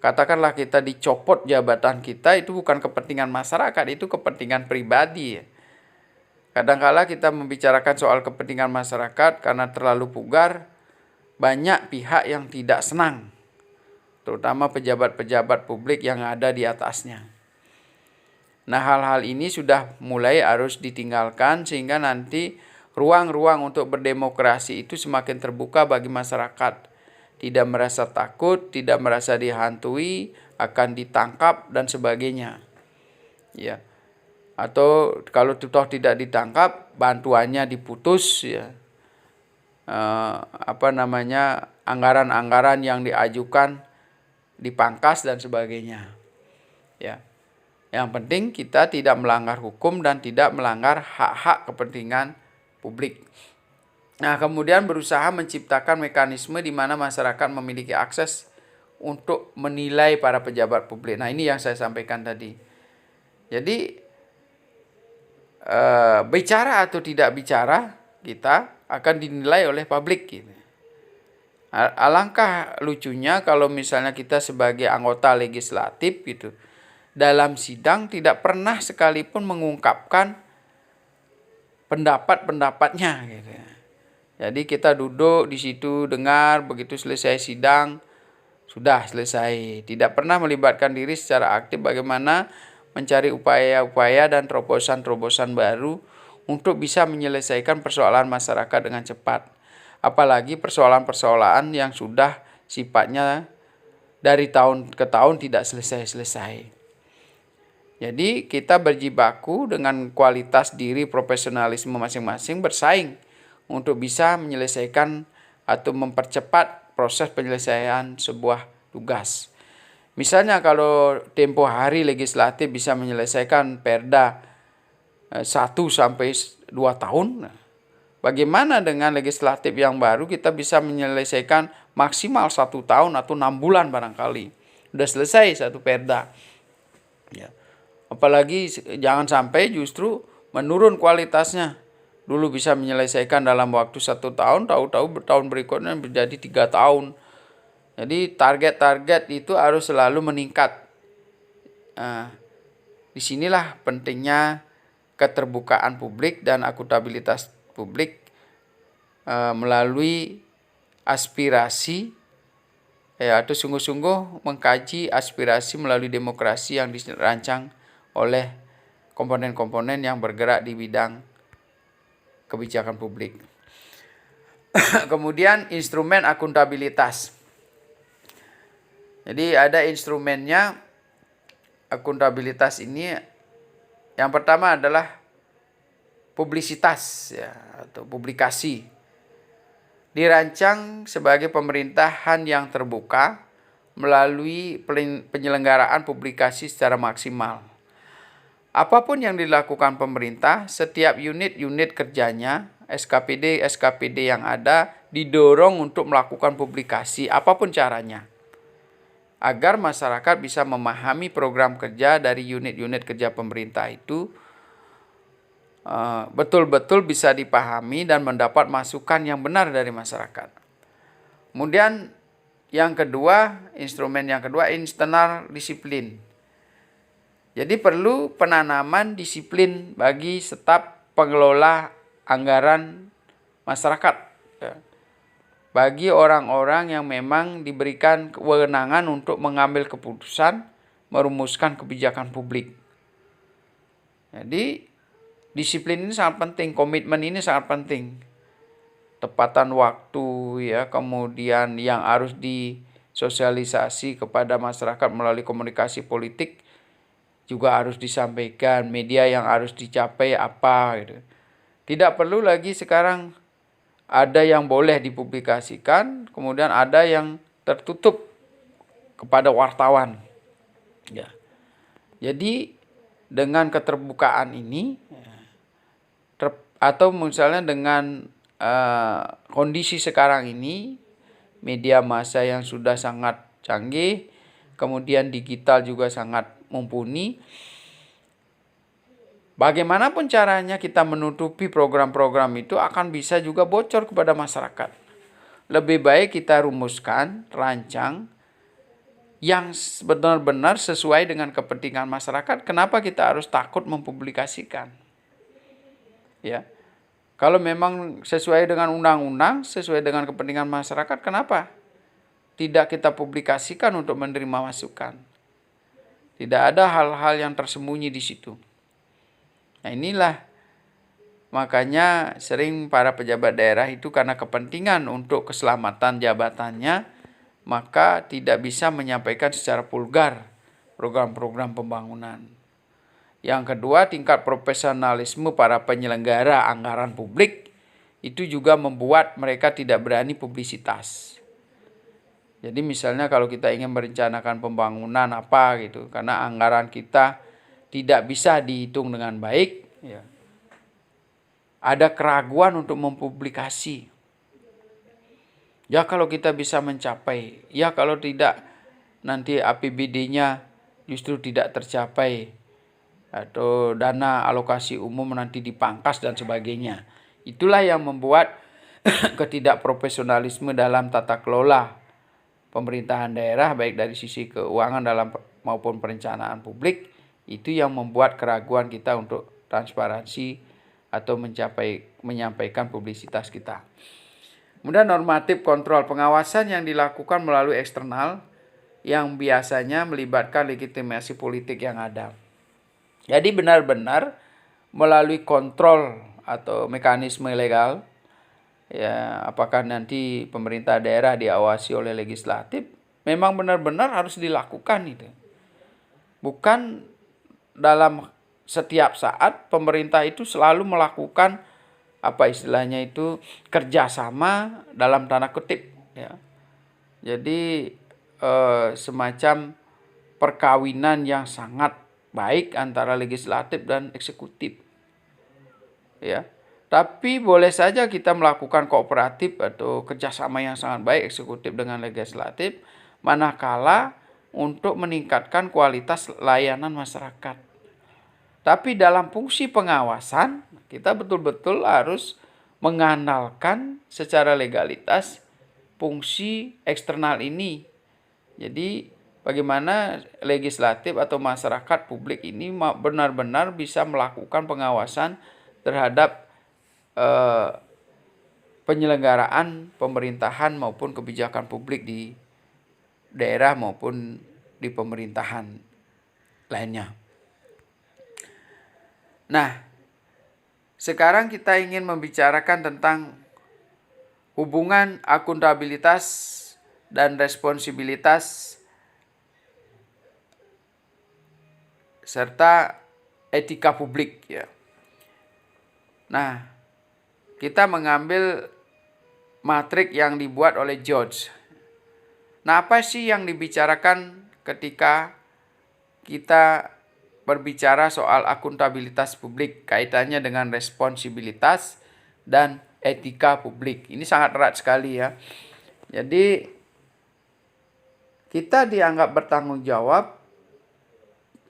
katakanlah kita dicopot jabatan kita, itu bukan kepentingan masyarakat, itu kepentingan pribadi. Kadangkala kita membicarakan soal kepentingan masyarakat karena terlalu pugar, banyak pihak yang tidak senang, terutama pejabat-pejabat publik yang ada di atasnya. Nah, hal-hal ini sudah mulai harus ditinggalkan sehingga nanti ruang-ruang untuk berdemokrasi itu semakin terbuka bagi masyarakat. Tidak merasa takut, tidak merasa dihantui, akan ditangkap dan sebagainya. Ya. Atau kalau toh tidak ditangkap, bantuannya diputus, ya. Anggaran-anggaran yang diajukan dipangkas dan sebagainya. Ya. Yang penting kita tidak melanggar hukum dan tidak melanggar hak-hak kepentingan publik. Nah, kemudian berusaha menciptakan mekanisme di mana masyarakat memiliki akses untuk menilai para pejabat publik. Nah, ini yang saya sampaikan tadi. Jadi, bicara atau tidak bicara, kita akan dinilai oleh publik. Gitu. Alangkah lucunya kalau misalnya kita sebagai anggota legislatif gitu, dalam sidang tidak pernah sekalipun mengungkapkan pendapat-pendapatnya gitu. Jadi kita duduk di situ dengar, begitu selesai sidang sudah selesai. Tidak pernah melibatkan diri secara aktif bagaimana mencari upaya-upaya dan terobosan-terobosan baru untuk bisa menyelesaikan persoalan masyarakat dengan cepat. Apalagi persoalan-persoalan yang sudah sifatnya dari tahun ke tahun tidak selesai-selesai. Jadi kita berjibaku dengan kualitas diri profesionalisme masing-masing bersaing untuk bisa menyelesaikan atau mempercepat proses penyelesaian sebuah tugas. Misalnya kalau tempo hari legislatif bisa menyelesaikan perda 1 sampai 2 tahun, bagaimana dengan legislatif yang baru kita bisa menyelesaikan maksimal 1 tahun atau 6 bulan barangkali. Sudah selesai satu perda. Ya. Apalagi jangan sampai justru menurun kualitasnya. Dulu bisa menyelesaikan dalam waktu 1 tahun, tahu-tahu tahun berikutnya menjadi 3 tahun. Jadi target-target itu harus selalu meningkat. Disinilah pentingnya keterbukaan publik dan akuntabilitas publik melalui aspirasi atau sungguh-sungguh mengkaji aspirasi melalui demokrasi yang dirancang oleh komponen-komponen yang bergerak di bidang kebijakan publik. Kemudian instrumen akuntabilitas. Jadi ada instrumennya akuntabilitas ini. Yang pertama adalah publisitas atau publikasi. Dirancang sebagai pemerintahan yang terbuka melalui penyelenggaraan publikasi secara maksimal. Apapun yang dilakukan pemerintah, setiap unit-unit kerjanya, SKPD yang ada didorong untuk melakukan publikasi apapun caranya, agar masyarakat bisa memahami program kerja dari unit-unit kerja pemerintah itu betul-betul bisa dipahami dan mendapat masukan yang benar dari masyarakat. Kemudian instrumen yang kedua, internal disiplin. Jadi perlu penanaman disiplin bagi staf pengelola anggaran masyarakat. Bagi orang-orang yang memang diberikan kewenangan untuk mengambil keputusan, merumuskan kebijakan publik. Jadi disiplin ini sangat penting, komitmen ini sangat penting. Tepatan waktu kemudian yang harus disosialisasi kepada masyarakat melalui komunikasi politik juga harus disampaikan, media yang harus dicapai apa gitu. Tidak perlu lagi sekarang ada yang boleh dipublikasikan, kemudian ada yang tertutup kepada wartawan. Jadi dengan keterbukaan ini, atau misalnya dengan kondisi sekarang ini, media massa yang sudah sangat canggih, kemudian digital juga sangat mumpuni, bagaimanapun caranya kita menutupi program-program itu akan bisa juga bocor kepada masyarakat. Lebih baik kita rumuskan, rancang yang benar-benar sesuai dengan kepentingan masyarakat. Kenapa kita harus takut mempublikasikan? Kalau memang sesuai dengan undang-undang, sesuai dengan kepentingan masyarakat, kenapa tidak kita publikasikan untuk menerima masukan? Tidak ada hal-hal yang tersembunyi di situ. Nah, inilah makanya sering para pejabat daerah itu karena kepentingan untuk keselamatan jabatannya, maka tidak bisa menyampaikan secara vulgar program-program pembangunan. Yang kedua, tingkat profesionalisme para penyelenggara anggaran publik itu juga membuat mereka tidak berani publisitas. Jadi misalnya kalau kita ingin merencanakan pembangunan apa gitu, karena anggaran kita tidak bisa dihitung dengan baik, ada keraguan untuk mempublikasi. Kalau kita bisa mencapai, kalau tidak nanti APBD-nya justru tidak tercapai, atau dana alokasi umum nanti dipangkas dan sebagainya. Itulah yang membuat ketidakprofesionalisme dalam tata kelola pemerintahan daerah, baik dari sisi keuangan maupun perencanaan publik, itu yang membuat keraguan kita untuk transparansi atau menyampaikan publisitas kita. Kemudian normatif kontrol pengawasan yang dilakukan melalui eksternal yang biasanya melibatkan legitimasi politik yang ada. Jadi benar-benar melalui kontrol atau mekanisme legal, apakah nanti pemerintah daerah diawasi oleh legislatif, memang benar-benar harus dilakukan itu. Bukan dalam setiap saat pemerintah itu selalu melakukan kerjasama dalam tanda kutip. Jadi semacam perkawinan yang sangat baik antara legislatif dan eksekutif. Ya. Tapi boleh saja kita melakukan kooperatif atau kerjasama yang sangat baik eksekutif dengan legislatif, manakala untuk meningkatkan kualitas layanan masyarakat. Tapi dalam fungsi pengawasan, kita betul-betul harus mengandalkan secara legalitas fungsi eksternal ini. Jadi bagaimana legislatif atau masyarakat publik ini benar-benar bisa melakukan pengawasan terhadap penyelenggaraan pemerintahan maupun kebijakan publik di daerah maupun di pemerintahan lainnya. Nah, sekarang kita ingin membicarakan tentang hubungan akuntabilitas dan responsibilitas serta etika publik, ya. Nah, kita mengambil matrik yang dibuat oleh George. Nah, apa sih yang dibicarakan ketika kita berbicara soal akuntabilitas publik, kaitannya dengan responsibilitas dan etika publik? Ini sangat erat sekali, ya. Jadi kita dianggap bertanggung jawab,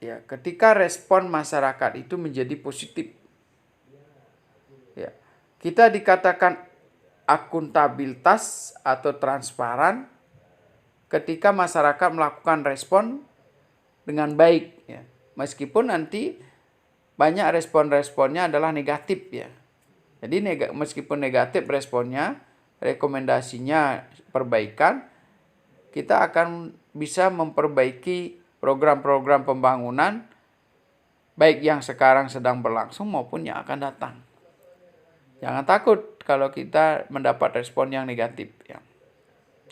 ya, ketika respon masyarakat itu menjadi positif. Ya, kita dikatakan akuntabilitas atau transparan ketika masyarakat melakukan respon dengan baik, ya. Meskipun nanti banyak respon-responnya adalah negatif, ya. Jadi meskipun negatif responnya, rekomendasinya perbaikan, kita akan bisa memperbaiki program-program pembangunan baik yang sekarang sedang berlangsung maupun yang akan datang. Jangan takut kalau kita mendapat respon yang negatif, ya.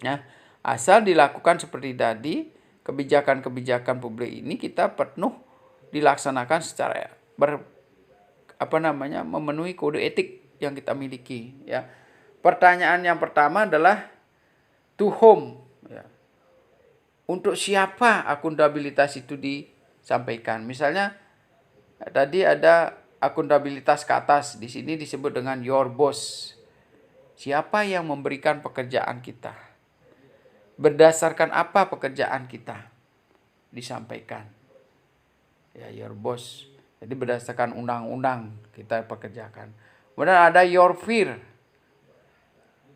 Nah, asal dilakukan seperti tadi, kebijakan-kebijakan publik ini kita penuh dilaksanakan secara memenuhi kode etik yang kita miliki, ya. Pertanyaan yang pertama adalah to whom, ya. Untuk siapa akuntabilitas itu disampaikan? Misalnya tadi ada akuntabilitas ke atas, di sini disebut dengan your boss. Siapa yang memberikan pekerjaan kita? Berdasarkan apa pekerjaan kita disampaikan? Ya, your boss. Jadi berdasarkan undang-undang kita pekerjakan. Kemudian ada your peer.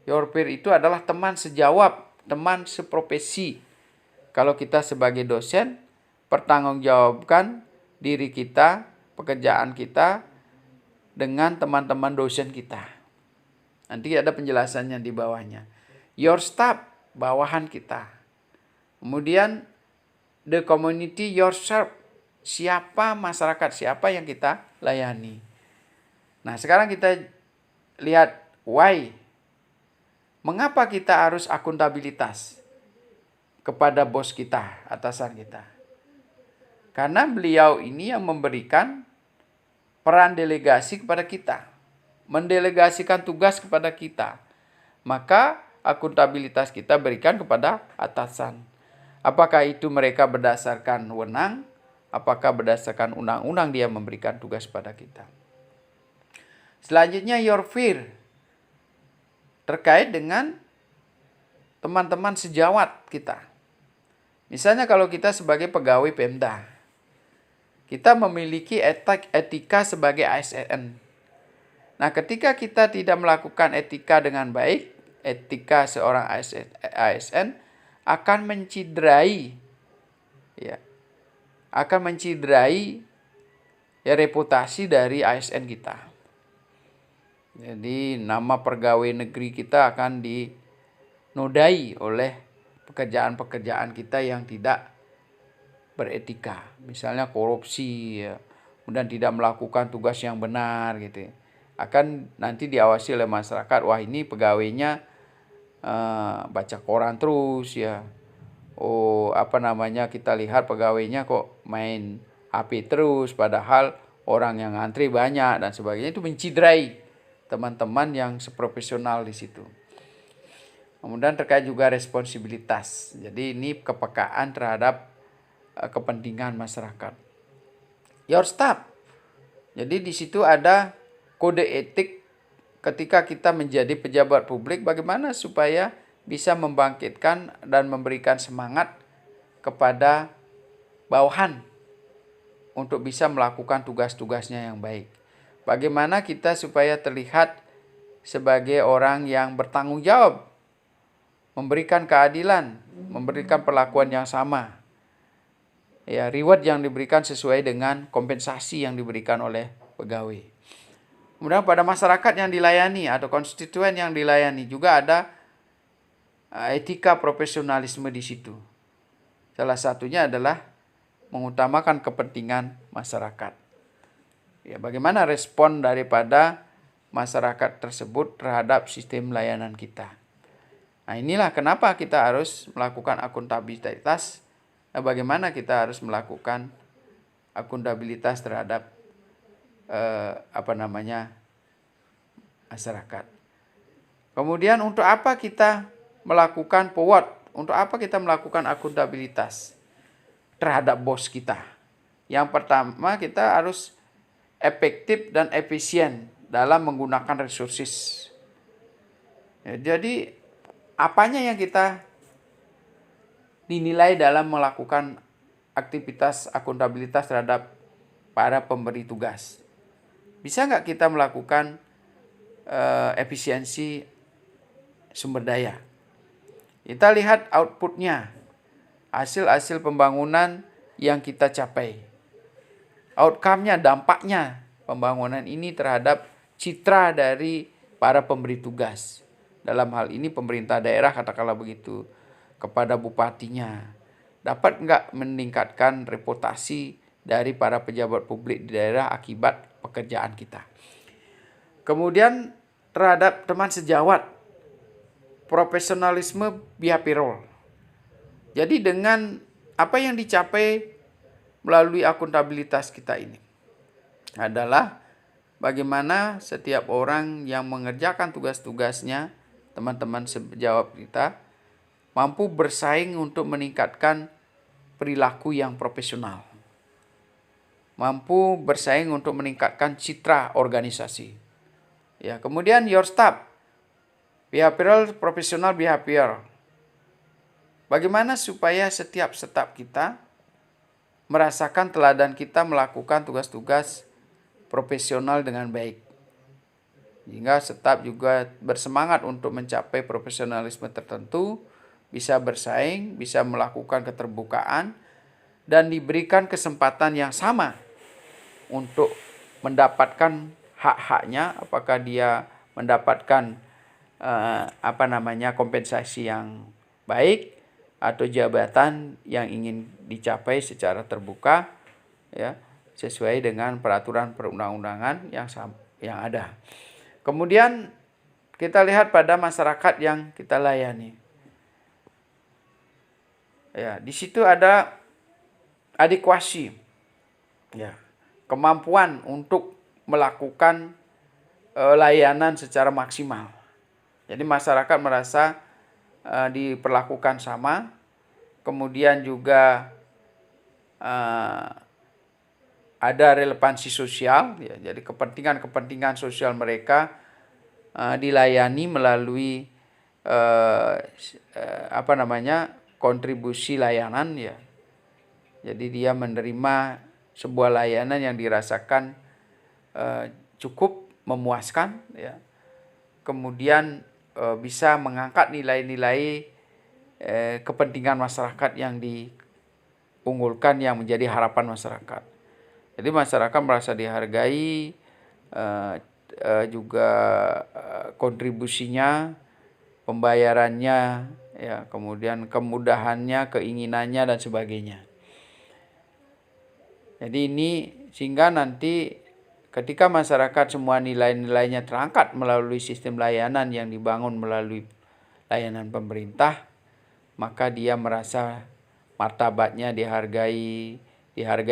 Your peer itu adalah teman sejawat, teman seprofesi. Kalau kita sebagai dosen, pertanggungjawabkan diri kita, pekerjaan kita dengan teman-teman dosen kita. Nanti ada penjelasannya di bawahnya. Your staff, bawahan kita. Kemudian the community yourself, siapa masyarakat, siapa yang kita layani. Nah, sekarang kita lihat why. Mengapa kita harus akuntabilitas kepada bos kita, atasan kita? Karena beliau ini yang memberikan peran delegasi kepada kita, mendelegasikan tugas kepada kita. Maka akuntabilitas kita berikan kepada atasan. Apakah itu mereka berdasarkan wewenang, apakah berdasarkan undang-undang dia memberikan tugas pada kita. Selanjutnya your fear, terkait dengan teman-teman sejawat kita. Misalnya kalau kita sebagai pegawai Pemda, kita memiliki etika sebagai ASN. Nah, ketika kita tidak melakukan etika dengan baik, etika seorang ASN akan menciderai, ya, reputasi dari ASN kita. Jadi nama pegawai negeri kita akan dinodai oleh pekerjaan-pekerjaan kita yang tidak beretika, misalnya korupsi, ya, kemudian tidak melakukan tugas yang benar, gitu. Akan nanti diawasi oleh masyarakat, wah ini pegawainya baca koran terus, ya. Kita lihat pegawainya kok main HP terus, padahal orang yang ngantri banyak dan sebagainya. Itu menciderai teman-teman yang seprofesional di situ. Kemudian terkait juga responsibilitas. Jadi ini kepekaan terhadap kepentingan masyarakat. Your staff. Jadi di situ ada kode etik ketika kita menjadi pejabat publik, bagaimana supaya bisa membangkitkan dan memberikan semangat kepada bawahan untuk bisa melakukan tugas-tugasnya yang baik. Bagaimana kita supaya terlihat sebagai orang yang bertanggung jawab, memberikan keadilan, memberikan perlakuan yang sama. Ya, reward yang diberikan sesuai dengan kompensasi yang diberikan oleh pegawai. Kemudian pada masyarakat yang dilayani atau konstituen yang dilayani juga ada etika profesionalisme di situ. Salah satunya adalah mengutamakan kepentingan masyarakat. Ya, bagaimana respon daripada masyarakat tersebut terhadap sistem layanan kita. Nah, inilah kenapa kita harus melakukan akuntabilitas. Bagaimana kita harus melakukan akuntabilitas terhadap masyarakat. Kemudian untuk apa kita melakukan POWOD? Untuk apa kita melakukan akuntabilitas terhadap bos kita? Yang pertama, kita harus efektif dan efisien dalam menggunakan resources. Ya, jadi apanya yang kita dinilai dalam melakukan aktivitas akuntabilitas terhadap para pemberi tugas? Bisa nggak kita melakukan efisiensi sumber daya? Kita lihat outputnya, hasil-hasil pembangunan yang kita capai. Outcome-nya, dampaknya pembangunan ini terhadap citra dari para pemberi tugas. Dalam hal ini pemerintah daerah, katakanlah begitu, kepada bupatinya. Dapat nggak meningkatkan reputasi dari para pejabat publik di daerah akibat pekerjaan kita. Kemudian terhadap teman sejawat, profesionalisme behavioral. Jadi dengan apa yang dicapai melalui akuntabilitas kita ini adalah bagaimana setiap orang yang mengerjakan tugas-tugasnya, teman-teman sejawat kita, mampu bersaing untuk meningkatkan perilaku yang profesional. Mampu bersaing untuk meningkatkan citra organisasi. Ya, kemudian your staff, behavioral, profesional behavior. Bagaimana supaya setiap staf kita merasakan teladan kita melakukan tugas-tugas profesional dengan baik. Sehingga staf juga bersemangat untuk mencapai profesionalisme tertentu, bisa bersaing, bisa melakukan keterbukaan, dan diberikan kesempatan yang sama untuk mendapatkan hak-haknya, apakah dia mendapatkan kompensasi yang baik atau jabatan yang ingin dicapai secara terbuka, ya, sesuai dengan peraturan perundang-undangan yang ada. Kemudian kita lihat pada masyarakat yang kita layani. Ya, di situ ada adekuasi, ya, kemampuan untuk melakukan layanan secara maksimal. Jadi masyarakat merasa diperlakukan sama, kemudian juga ada relevansi sosial, ya, jadi kepentingan sosial mereka dilayani melalui kontribusi layanan, ya. Jadi dia menerima sebuah layanan yang dirasakan cukup memuaskan, ya. Kemudian bisa mengangkat nilai-nilai kepentingan masyarakat yang diunggulkan, yang menjadi harapan masyarakat. Jadi masyarakat merasa dihargai, juga kontribusinya, pembayarannya, ya, kemudian kemudahannya, keinginannya, dan sebagainya. Jadi ini sehingga nanti ketika masyarakat semua nilai-nilainya terangkat melalui sistem layanan yang dibangun melalui layanan pemerintah, maka dia merasa martabatnya dihargai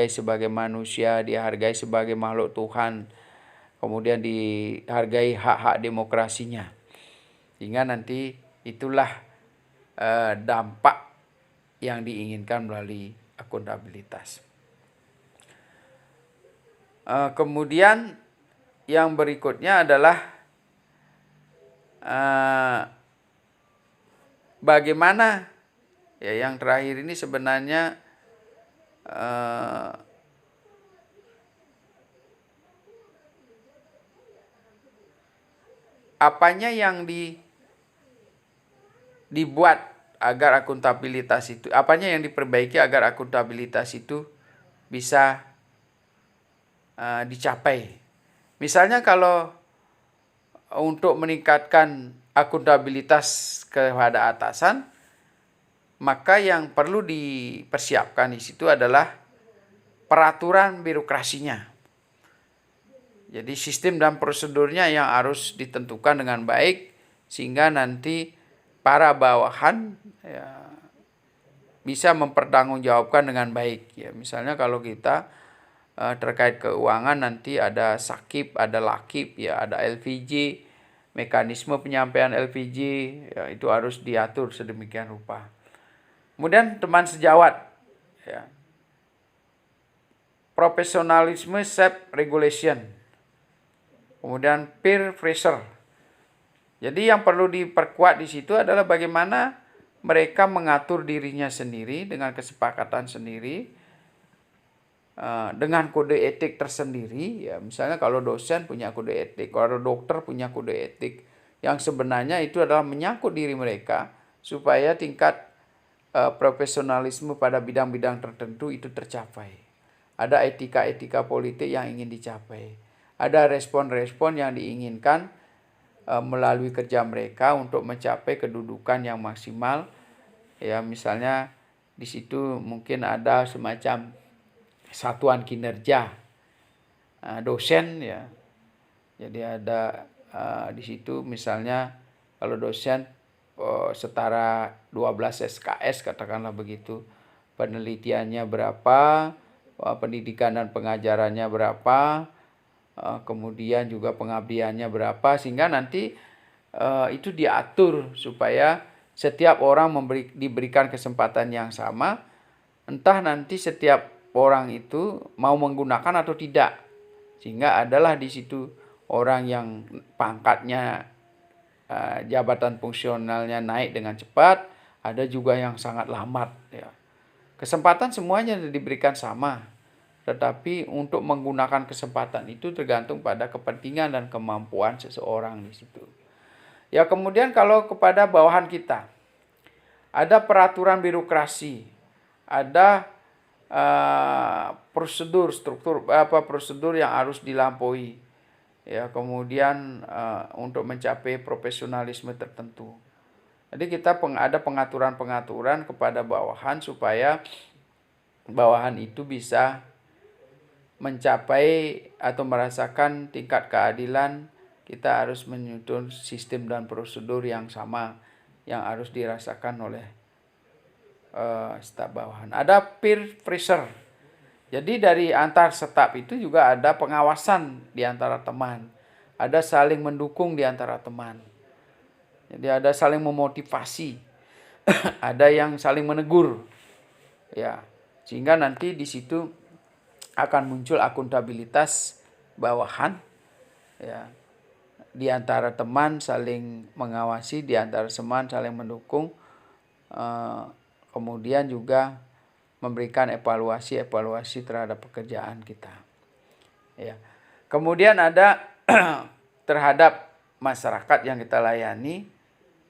sebagai manusia, dihargai sebagai makhluk Tuhan, kemudian dihargai hak-hak demokrasinya. Sehingga nanti itulah dampak yang diinginkan melalui akuntabilitas. Kemudian yang berikutnya adalah bagaimana, ya yang terakhir ini sebenarnya apanya yang dibuat agar akuntabilitas itu, apanya yang diperbaiki agar akuntabilitas itu bisa dicapai. Misalnya kalau untuk meningkatkan akuntabilitas kepada atasan, maka yang perlu dipersiapkan di situ adalah peraturan birokrasinya. Jadi sistem dan prosedurnya yang harus ditentukan dengan baik sehingga nanti para bawahan ya, bisa mempertanggungjawabkan dengan baik. Ya, misalnya kalau kita terkait keuangan nanti ada sakip, ada lakip, ya ada LPG, mekanisme penyampaian LPG ya, itu harus diatur sedemikian rupa. Kemudian teman sejawat, ya, profesionalisme self regulation. Kemudian peer pressure. Jadi yang perlu diperkuat di situ adalah bagaimana mereka mengatur dirinya sendiri dengan kesepakatan sendiri, dengan kode etik tersendiri. Ya, misalnya kalau dosen punya kode etik, kalau dokter punya kode etik, yang sebenarnya itu adalah menyangkut diri mereka supaya tingkat profesionalisme pada bidang-bidang tertentu itu tercapai. Ada etika-etika politik yang ingin dicapai. Ada respon-respon yang diinginkan melalui kerja mereka untuk mencapai kedudukan yang maksimal. Ya, misalnya di situ mungkin ada semacam satuan kinerja dosen, ya. Jadi ada di situ misalnya kalau dosen setara 12 SKS katakanlah begitu. Penelitiannya berapa, pendidikan dan pengajarannya berapa, kemudian juga pengabdiannya berapa, sehingga nanti itu diatur supaya setiap orang diberikan kesempatan yang sama, entah nanti setiap orang itu mau menggunakan atau tidak, sehingga adalah di situ orang yang pangkatnya jabatan fungsionalnya naik dengan cepat, ada juga yang sangat lambat. Ya. Kesempatan semuanya diberikan sama. Tetapi untuk menggunakan kesempatan itu tergantung pada kepentingan dan kemampuan seseorang di situ. Ya, kemudian kalau kepada bawahan kita, ada peraturan birokrasi, ada prosedur prosedur yang harus dilampaui. Ya, kemudian untuk mencapai profesionalisme tertentu. Jadi kita ada pengaturan-pengaturan kepada bawahan supaya bawahan itu bisa mencapai atau merasakan tingkat keadilan. Kita harus menyusun sistem dan prosedur yang sama yang harus dirasakan oleh staf bawahan. Ada peer pressure. Jadi dari antar staf itu juga ada pengawasan di antara teman. Ada saling mendukung di antara teman. Jadi ada saling memotivasi. Ada yang saling menegur. Ya, sehingga nanti di situ akan muncul akuntabilitas bawahan, ya, di antara teman saling mengawasi, di antara teman saling mendukung, kemudian juga memberikan evaluasi terhadap pekerjaan kita. Ya. Kemudian ada terhadap masyarakat yang kita layani,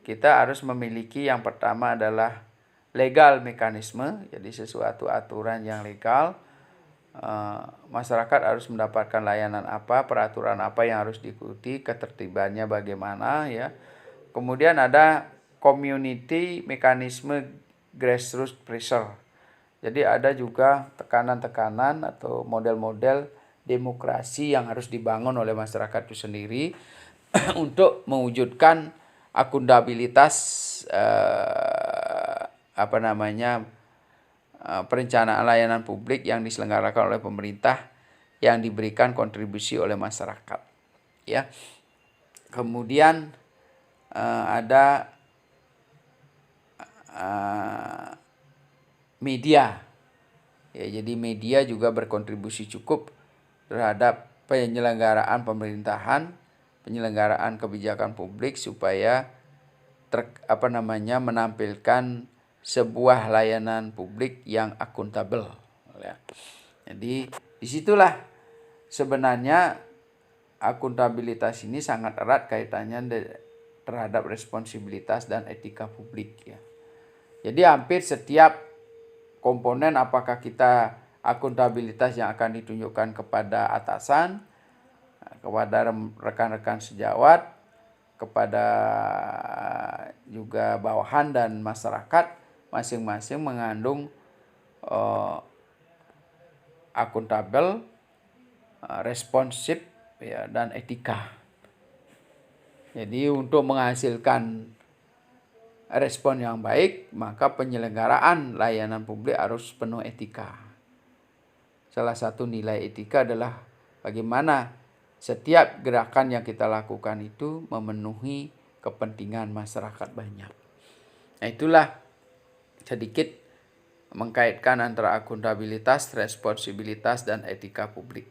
kita harus memiliki yang pertama adalah legal mekanisme, jadi sesuatu aturan yang legal. Masyarakat harus mendapatkan layanan apa, peraturan apa yang harus diikuti, ketertibannya bagaimana, ya. Kemudian ada community mekanisme grassroots pressure. Jadi ada juga tekanan-tekanan atau model-model demokrasi yang harus dibangun oleh masyarakat itu sendiri untuk mewujudkan akuntabilitas perencanaan layanan publik yang diselenggarakan oleh pemerintah yang diberikan kontribusi oleh masyarakat. Ya. Kemudian ada media. Ya, jadi media juga berkontribusi cukup terhadap penyelenggaraan pemerintahan, penyelenggaraan kebijakan publik supaya menampilkan sebuah layanan publik yang akuntabel. Ya. Jadi disitulah sebenarnya akuntabilitas ini sangat erat kaitannya terhadap responsibilitas dan etika publik. Ya. Jadi hampir setiap komponen, apakah kita akuntabilitas yang akan ditunjukkan kepada atasan, kepada rekan-rekan sejawat, kepada juga bawahan dan masyarakat, masing-masing mengandung akuntabel, responsif, ya, dan etika. Jadi untuk menghasilkan respon yang baik, maka penyelenggaraan layanan publik harus penuh etika. Salah satu nilai etika adalah bagaimana setiap gerakan yang kita lakukan itu memenuhi kepentingan masyarakat banyak. Nah, itulah sedikit mengkaitkan antara akuntabilitas, responsibilitas, dan etika publik.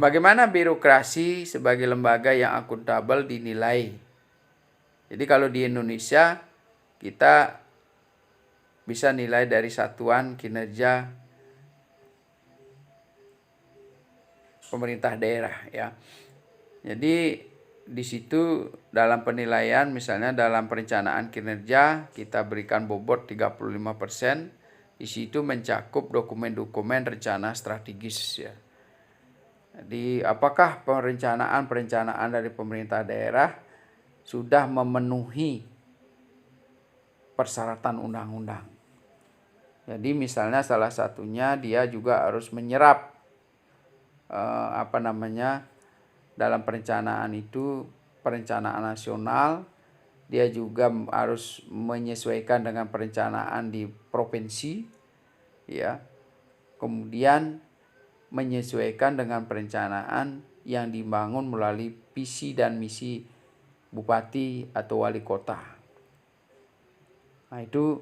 Bagaimana birokrasi sebagai lembaga yang akuntabel dinilai? Jadi kalau di Indonesia kita bisa nilai dari satuan kinerja pemerintah daerah, ya. Jadi di situ dalam penilaian, misalnya dalam perencanaan kinerja kita berikan bobot 35%. Di situ mencakup dokumen-dokumen rencana strategis, ya. Jadi apakah perencanaan dari pemerintah daerah sudah memenuhi persyaratan undang-undang. Jadi misalnya salah satunya dia juga harus menyerap dalam perencanaan itu, perencanaan nasional, dia juga harus menyesuaikan dengan perencanaan di provinsi, ya. Kemudian menyesuaikan dengan perencanaan yang dibangun melalui visi dan misi bupati atau wali kota. Nah, itu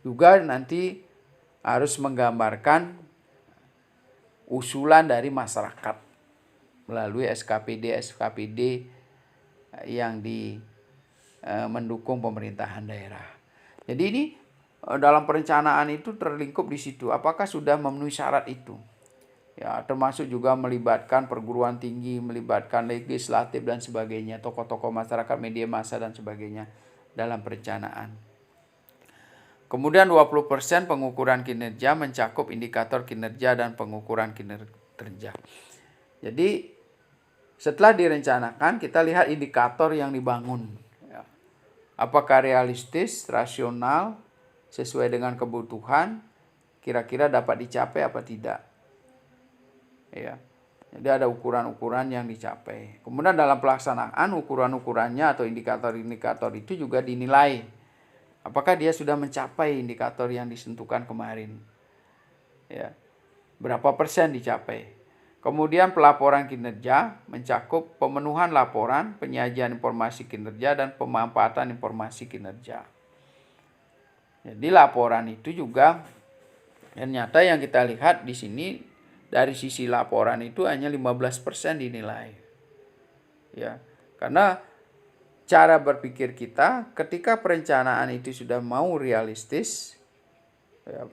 juga nanti harus menggambarkan usulan dari masyarakat melalui SKPD yang mendukung pemerintahan daerah. Jadi ini dalam perencanaan itu terlingkup di situ. Apakah sudah memenuhi syarat itu? Ya, termasuk juga melibatkan perguruan tinggi, melibatkan legislatif dan sebagainya, tokoh-tokoh masyarakat, media massa dan sebagainya dalam perencanaan. Kemudian 20% pengukuran kinerja mencakup indikator kinerja dan pengukuran kinerja. Jadi setelah direncanakan kita lihat indikator yang dibangun. Ya. Apakah realistis, rasional, sesuai dengan kebutuhan, kira-kira dapat dicapai apa tidak. Ya. Jadi ada ukuran-ukuran yang dicapai. Kemudian dalam pelaksanaan ukuran-ukurannya atau indikator-indikator itu juga dinilai. Apakah dia sudah mencapai indikator yang ditentukan kemarin? Ya. Berapa persen dicapai? Kemudian pelaporan kinerja mencakup pemenuhan laporan, penyajian informasi kinerja, dan pemanfaatan informasi kinerja. Jadi laporan itu juga ternyata yang kita lihat di sini dari sisi laporan itu hanya 15% dinilai. Ya, karena cara berpikir kita ketika perencanaan itu sudah mau realistis, ya,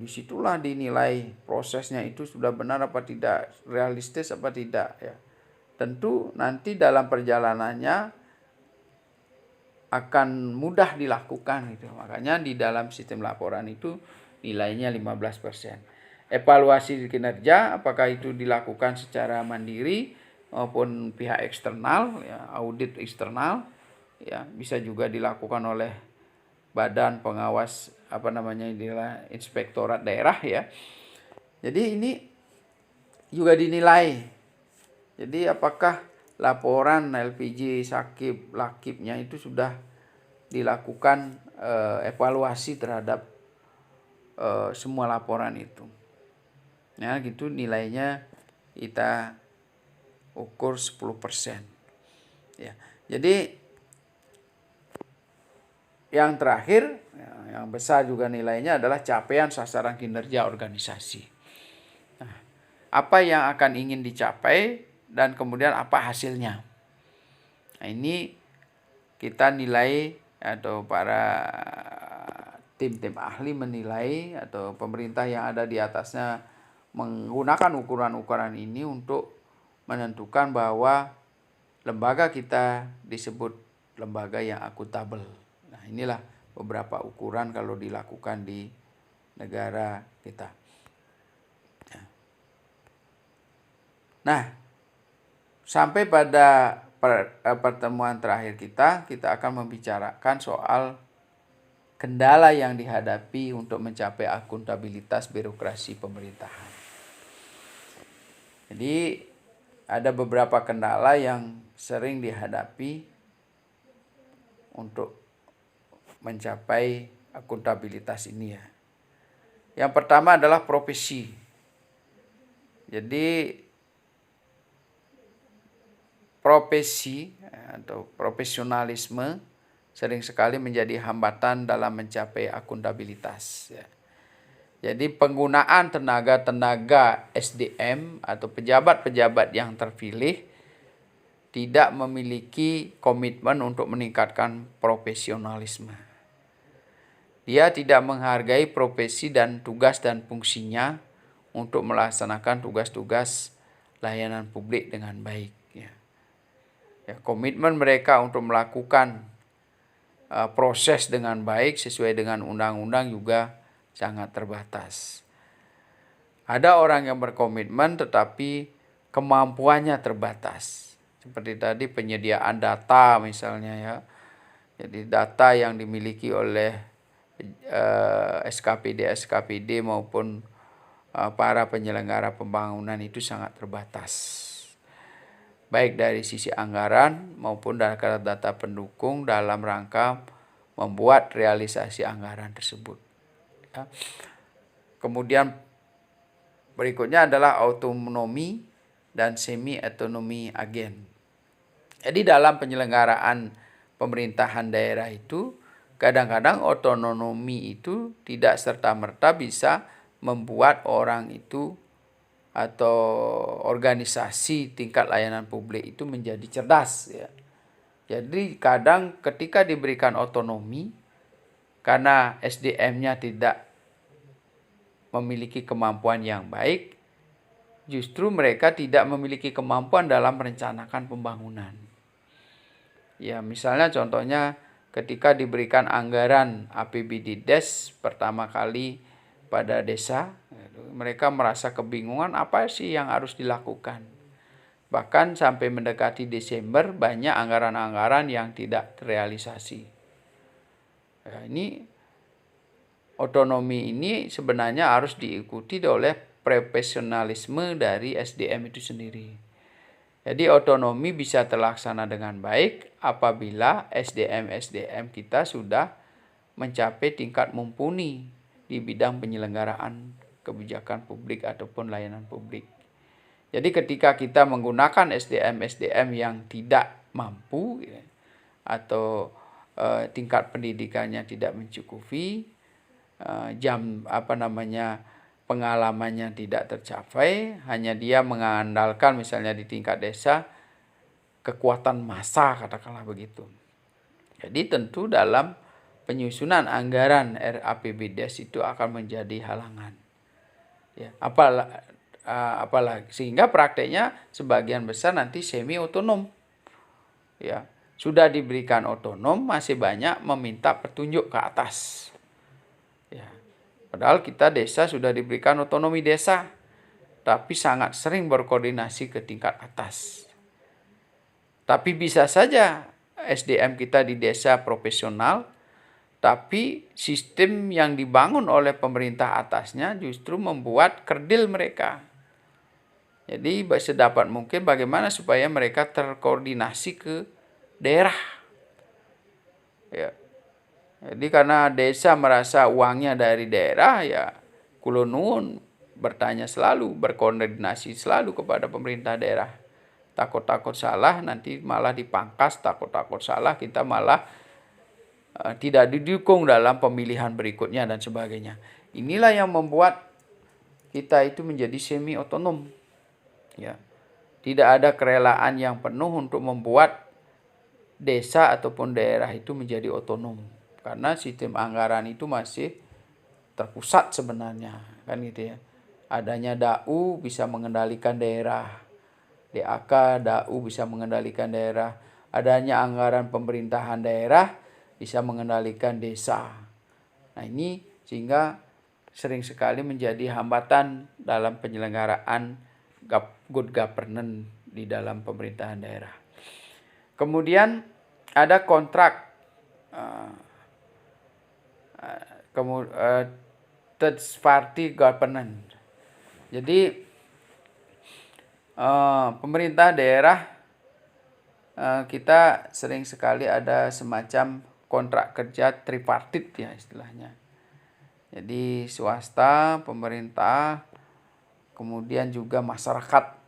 disitulah dinilai prosesnya itu sudah benar apa tidak, realistis apa tidak, ya. Tentu nanti dalam perjalanannya akan mudah dilakukan gitu. Makanya di dalam sistem laporan itu nilainya 15%. Evaluasi kinerja apakah itu dilakukan secara mandiri maupun pihak eksternal, ya, audit eksternal, ya, bisa juga dilakukan oleh badan pengawas inilah inspektorat daerah, ya. Jadi ini juga dinilai. Jadi apakah laporan LPG Sakib Lakibnya itu sudah dilakukan evaluasi terhadap semua laporan itu. Ya, gitu nilainya kita ukur 10%. Ya. Jadi yang terakhir, yang besar juga nilainya adalah capaian sasaran kinerja organisasi. Nah, apa yang akan ingin dicapai dan kemudian apa hasilnya. Nah, ini kita nilai atau para tim-tim ahli menilai atau pemerintah yang ada di atasnya menggunakan ukuran-ukuran ini untuk menentukan bahwa lembaga kita disebut lembaga yang akuntabel. Nah, inilah beberapa ukuran kalau dilakukan di negara kita. Nah, sampai pada pertemuan terakhir kita akan membicarakan soal kendala yang dihadapi untuk mencapai akuntabilitas birokrasi pemerintahan. Jadi, ada beberapa kendala yang sering dihadapi untuk mencapai akuntabilitas ini ya. Yang pertama adalah profesi. Jadi profesi atau profesionalisme sering sekali menjadi hambatan dalam mencapai akuntabilitas ya. Jadi penggunaan tenaga-tenaga SDM atau pejabat-pejabat yang terpilih tidak memiliki komitmen untuk meningkatkan profesionalisme. Dia tidak menghargai profesi dan tugas dan fungsinya untuk melaksanakan tugas-tugas layanan publik dengan baik. Komitmen mereka untuk melakukan proses dengan baik sesuai dengan undang-undang juga sangat terbatas. Ada orang yang berkomitmen tetapi kemampuannya terbatas. Seperti tadi penyediaan data misalnya ya. Jadi data yang dimiliki oleh SKPD maupun para penyelenggara pembangunan itu sangat terbatas. Baik dari sisi anggaran maupun data pendukung dalam rangka membuat realisasi anggaran tersebut. Ya. Kemudian berikutnya adalah autonomi dan semi-otonomi agen. Jadi dalam penyelenggaraan pemerintahan daerah itu, kadang-kadang otonomi itu tidak serta-merta bisa membuat orang itu atau organisasi tingkat layanan publik itu menjadi cerdas ya. Jadi kadang ketika diberikan otonomi karena SDM-nya tidak memiliki kemampuan yang baik, justru mereka tidak memiliki kemampuan dalam merencanakan pembangunan. Ya, misalnya contohnya ketika diberikan anggaran APBD Des pertama kali pada desa, mereka merasa kebingungan apa sih yang harus dilakukan. Bahkan sampai mendekati Desember banyak anggaran-anggaran yang tidak terrealisasi. Ya, ini otonomi ini sebenarnya harus diikuti oleh profesionalisme dari SDM itu sendiri. Jadi otonomi bisa terlaksana dengan baik apabila SDM kita sudah mencapai tingkat mumpuni di bidang penyelenggaraan kebijakan publik ataupun layanan publik. Jadi ketika kita menggunakan SDM yang tidak mampu ya, atau tingkat pendidikannya tidak mencukupi, pengalamannya tidak tercapai, hanya dia mengandalkan misalnya di tingkat desa kekuatan massa katakanlah begitu. Jadi tentu dalam penyusunan anggaran RAPBDes itu akan menjadi halangan. Ya, apalagi sehingga prakteknya sebagian besar nanti semi otonom. Ya, sudah diberikan otonom masih banyak meminta petunjuk ke atas. Ya. Padahal kita desa sudah diberikan otonomi desa, tapi sangat sering berkoordinasi ke tingkat atas. Tapi bisa saja SDM kita di desa profesional, tapi sistem yang dibangun oleh pemerintah atasnya justru membuat kerdil mereka. Jadi sedapat mungkin bagaimana supaya mereka terkoordinasi ke daerah. Ya. Jadi karena desa merasa uangnya dari daerah, ya kulo nuwun bertanya selalu, berkoordinasi selalu kepada pemerintah daerah. Takut-takut salah nanti malah dipangkas, takut-takut salah kita malah tidak didukung dalam pemilihan berikutnya dan sebagainya. Inilah yang membuat kita itu menjadi semi otonom. Ya. Tidak ada kerelaan yang penuh untuk membuat desa ataupun daerah itu menjadi otonom. Karena sistem anggaran itu masih terpusat sebenarnya, kan gitu ya. Adanya DAU bisa mengendalikan daerah. DAK, DAU bisa mengendalikan daerah. Adanya anggaran pemerintahan daerah bisa mengendalikan desa. Nah, ini sehingga sering sekali menjadi hambatan dalam penyelenggaraan good governance di dalam pemerintahan daerah. Kemudian ada kontrak third party governance. Jadi pemerintah daerah kita sering sekali ada semacam kontrak kerja tripartit ya istilahnya. Jadi swasta, pemerintah, kemudian juga masyarakat.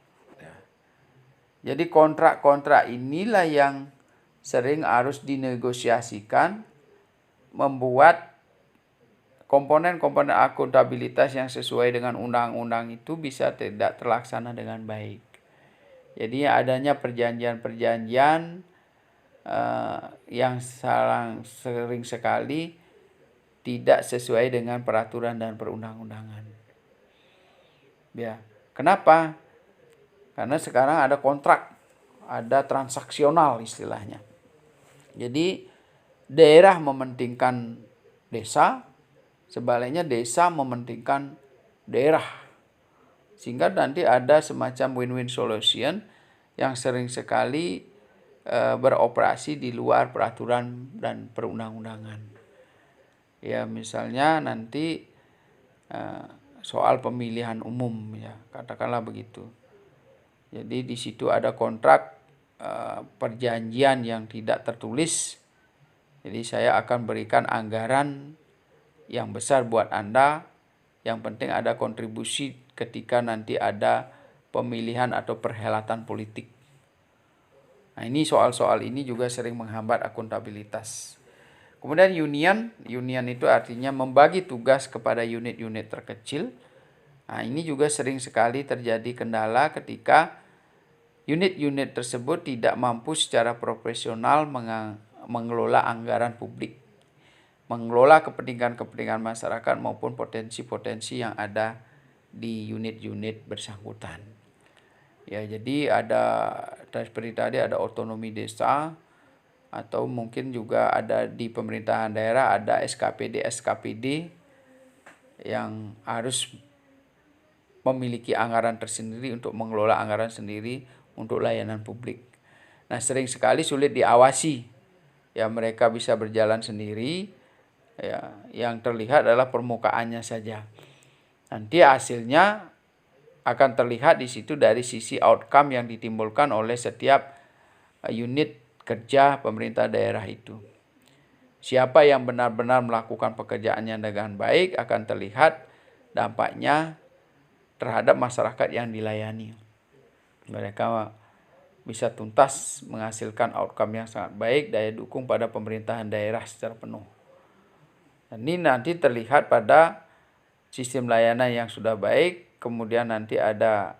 Jadi kontrak-kontrak inilah yang sering harus dinegosiasikan, membuat komponen-komponen akuntabilitas yang sesuai dengan undang-undang itu bisa tidak terlaksana dengan baik. Jadi adanya perjanjian-perjanjian yang sering sekali tidak sesuai dengan peraturan dan perundang-undangan. Ya, kenapa? Karena sekarang ada kontrak, ada transaksional istilahnya. Jadi daerah mementingkan desa, sebaliknya desa mementingkan daerah. Sehingga nanti ada semacam win-win solution yang sering sekali beroperasi di luar peraturan dan perundang-undangan. Ya, misalnya nanti soal pemilihan umum ya, katakanlah begitu. Jadi di situ ada kontrak perjanjian yang tidak tertulis. Jadi saya akan berikan anggaran yang besar buat Anda. Yang penting ada kontribusi ketika nanti ada pemilihan atau perhelatan politik. Nah, ini soal-soal ini juga sering menghambat akuntabilitas. Kemudian union itu artinya membagi tugas kepada unit-unit terkecil. Nah, ini juga sering sekali terjadi kendala ketika unit-unit tersebut tidak mampu secara profesional mengelola anggaran publik, mengelola kepentingan-kepentingan masyarakat maupun potensi-potensi yang ada di unit-unit bersangkutan. Ya, jadi seperti tadi ada otonomi desa, atau mungkin juga ada di pemerintahan daerah ada SKPD yang harus memiliki anggaran tersendiri untuk mengelola anggaran sendiri untuk layanan publik. Nah, sering sekali sulit diawasi. Ya, mereka bisa berjalan sendiri. Ya, yang terlihat adalah permukaannya saja. Nanti hasilnya akan terlihat di situ dari sisi outcome yang ditimbulkan oleh setiap unit kerja pemerintah daerah itu. Siapa yang benar-benar melakukan pekerjaannya dengan baik akan terlihat dampaknya terhadap masyarakat yang dilayani. Mereka bisa tuntas menghasilkan outcome yang sangat baik, daya dukung pada pemerintahan daerah secara penuh. Dan ini nanti terlihat pada sistem layanan yang sudah baik, kemudian nanti ada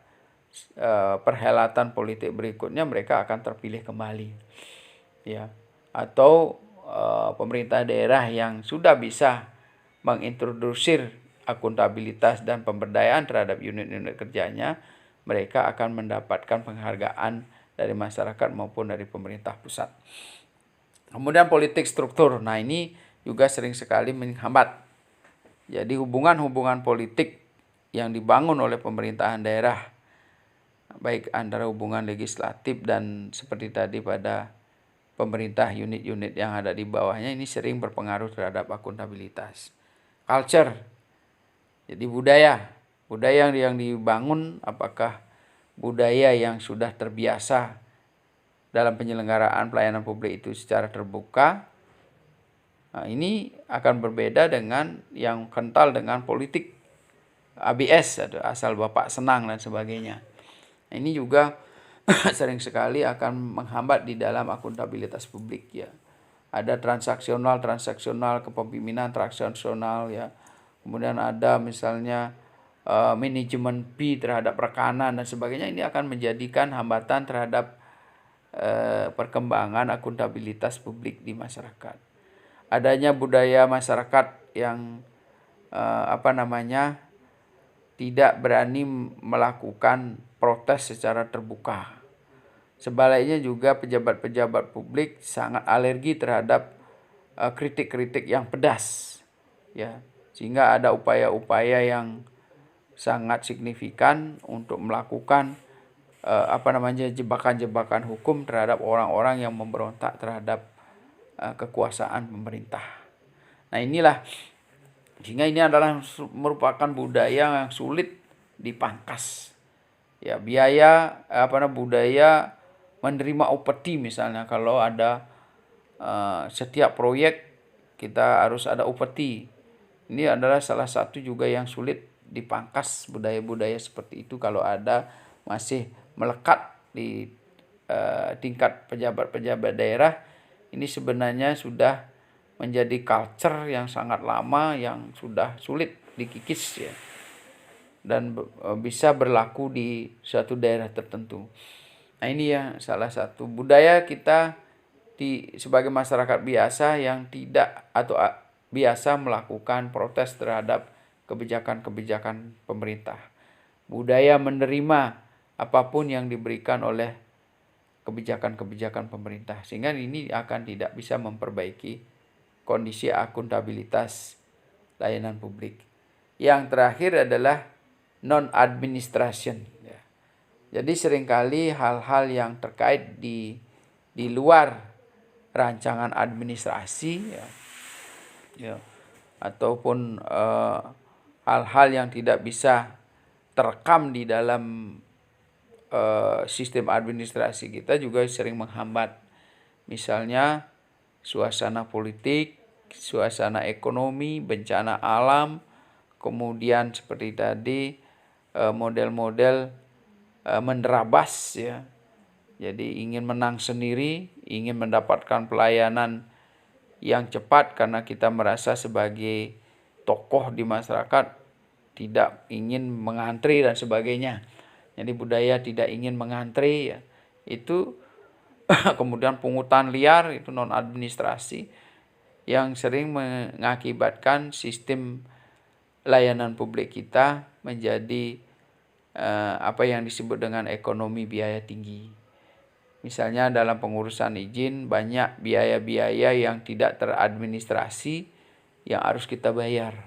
perhelatan politik berikutnya mereka akan terpilih kembali. Ya, atau pemerintah daerah yang sudah bisa mengintrodusir akuntabilitas dan pemberdayaan terhadap unit-unit kerjanya, mereka akan mendapatkan penghargaan dari masyarakat maupun dari pemerintah pusat. Kemudian politik struktur. Nah, ini juga sering sekali menghambat. Jadi hubungan-hubungan politik yang dibangun oleh pemerintahan daerah, baik antara hubungan legislatif dan seperti tadi pada pemerintah unit-unit yang ada di bawahnya, ini sering berpengaruh terhadap akuntabilitas. Culture, jadi budaya yang dibangun, apakah budaya yang sudah terbiasa dalam penyelenggaraan pelayanan publik itu secara terbuka. Nah, ini akan berbeda dengan yang kental dengan politik ABS atau asal bapak senang dan sebagainya. Nah, ini juga sering sekali akan menghambat di dalam akuntabilitas publik ya. ada transaksional kepemimpinan transaksional ya. Kemudian ada misalnya manajemen fee terhadap rekanan dan sebagainya. Ini akan menjadikan hambatan terhadap perkembangan akuntabilitas publik di masyarakat. Adanya budaya masyarakat yang tidak berani melakukan protes secara terbuka. Sebaliknya juga pejabat-pejabat publik sangat alergi terhadap kritik-kritik yang pedas, ya, sehingga ada upaya-upaya yang sangat signifikan untuk melakukan jebakan-jebakan hukum terhadap orang-orang yang memberontak terhadap kekuasaan pemerintah. Nah inilah, sehingga ini adalah merupakan budaya yang sulit dipangkas. Ya, budaya menerima upeti misalnya, kalau ada setiap proyek kita harus ada upeti. Ini adalah salah satu juga yang sulit dipangkas, budaya-budaya seperti itu kalau ada masih melekat di tingkat pejabat-pejabat daerah. Ini sebenarnya sudah menjadi culture yang sangat lama yang sudah sulit dikikis ya, dan bisa berlaku di suatu daerah tertentu. Nah ini ya salah satu budaya kita sebagai masyarakat biasa yang tidak atau biasa melakukan protes terhadap kebijakan-kebijakan pemerintah. Budaya menerima apapun yang diberikan oleh kebijakan-kebijakan pemerintah, sehingga ini akan tidak bisa memperbaiki kondisi akuntabilitas layanan publik. Yang terakhir adalah non-administration. Ya. Jadi seringkali hal-hal yang terkait di luar rancangan administrasi, ya, ataupun hal-hal yang tidak bisa terekam di dalam sistem administrasi kita juga sering menghambat. Misalnya suasana politik, suasana ekonomi, bencana alam, kemudian seperti tadi model-model menerabas ya. Jadi ingin menang sendiri, ingin mendapatkan pelayanan yang cepat karena kita merasa sebagai tokoh di masyarakat tidak ingin mengantri dan sebagainya. Jadi budaya tidak ingin mengantri ya. Itu kemudian pungutan liar, itu non administrasi yang sering mengakibatkan sistem layanan publik kita menjadi apa yang disebut dengan ekonomi biaya tinggi. Misalnya dalam pengurusan izin banyak biaya-biaya yang tidak teradministrasi yang harus kita bayar.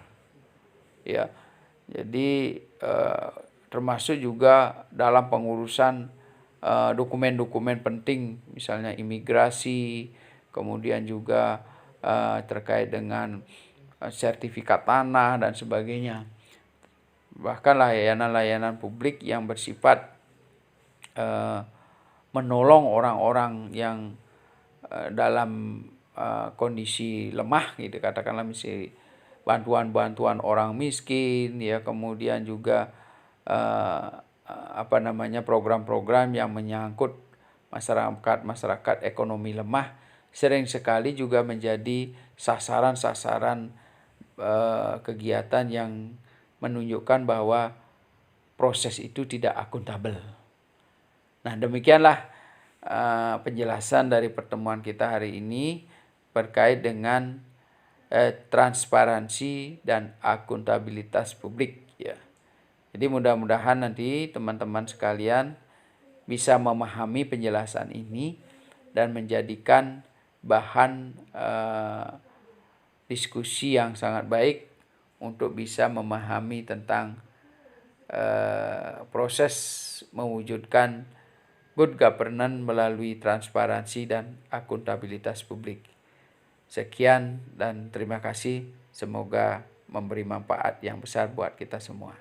Ya. Jadi termasuk juga dalam pengurusan dokumen-dokumen penting, misalnya imigrasi, kemudian juga terkait dengan sertifikat tanah dan sebagainya. Bahkan layanan-layanan publik yang bersifat menolong orang-orang yang dalam kondisi lemah gitu, katakanlah misalnya bantuan-bantuan orang miskin ya, kemudian juga program-program yang menyangkut masyarakat ekonomi lemah sering sekali juga menjadi sasaran-sasaran kegiatan yang menunjukkan bahwa proses itu tidak akuntabel. Nah, demikianlah penjelasan dari pertemuan kita hari ini terkait dengan transparansi dan akuntabilitas publik ya. Jadi mudah-mudahan nanti teman-teman sekalian bisa memahami penjelasan ini dan menjadikan bahan diskusi yang sangat baik untuk bisa memahami tentang proses mewujudkan good governance melalui transparansi dan akuntabilitas publik. Sekian dan terima kasih. Semoga memberi manfaat yang besar buat kita semua.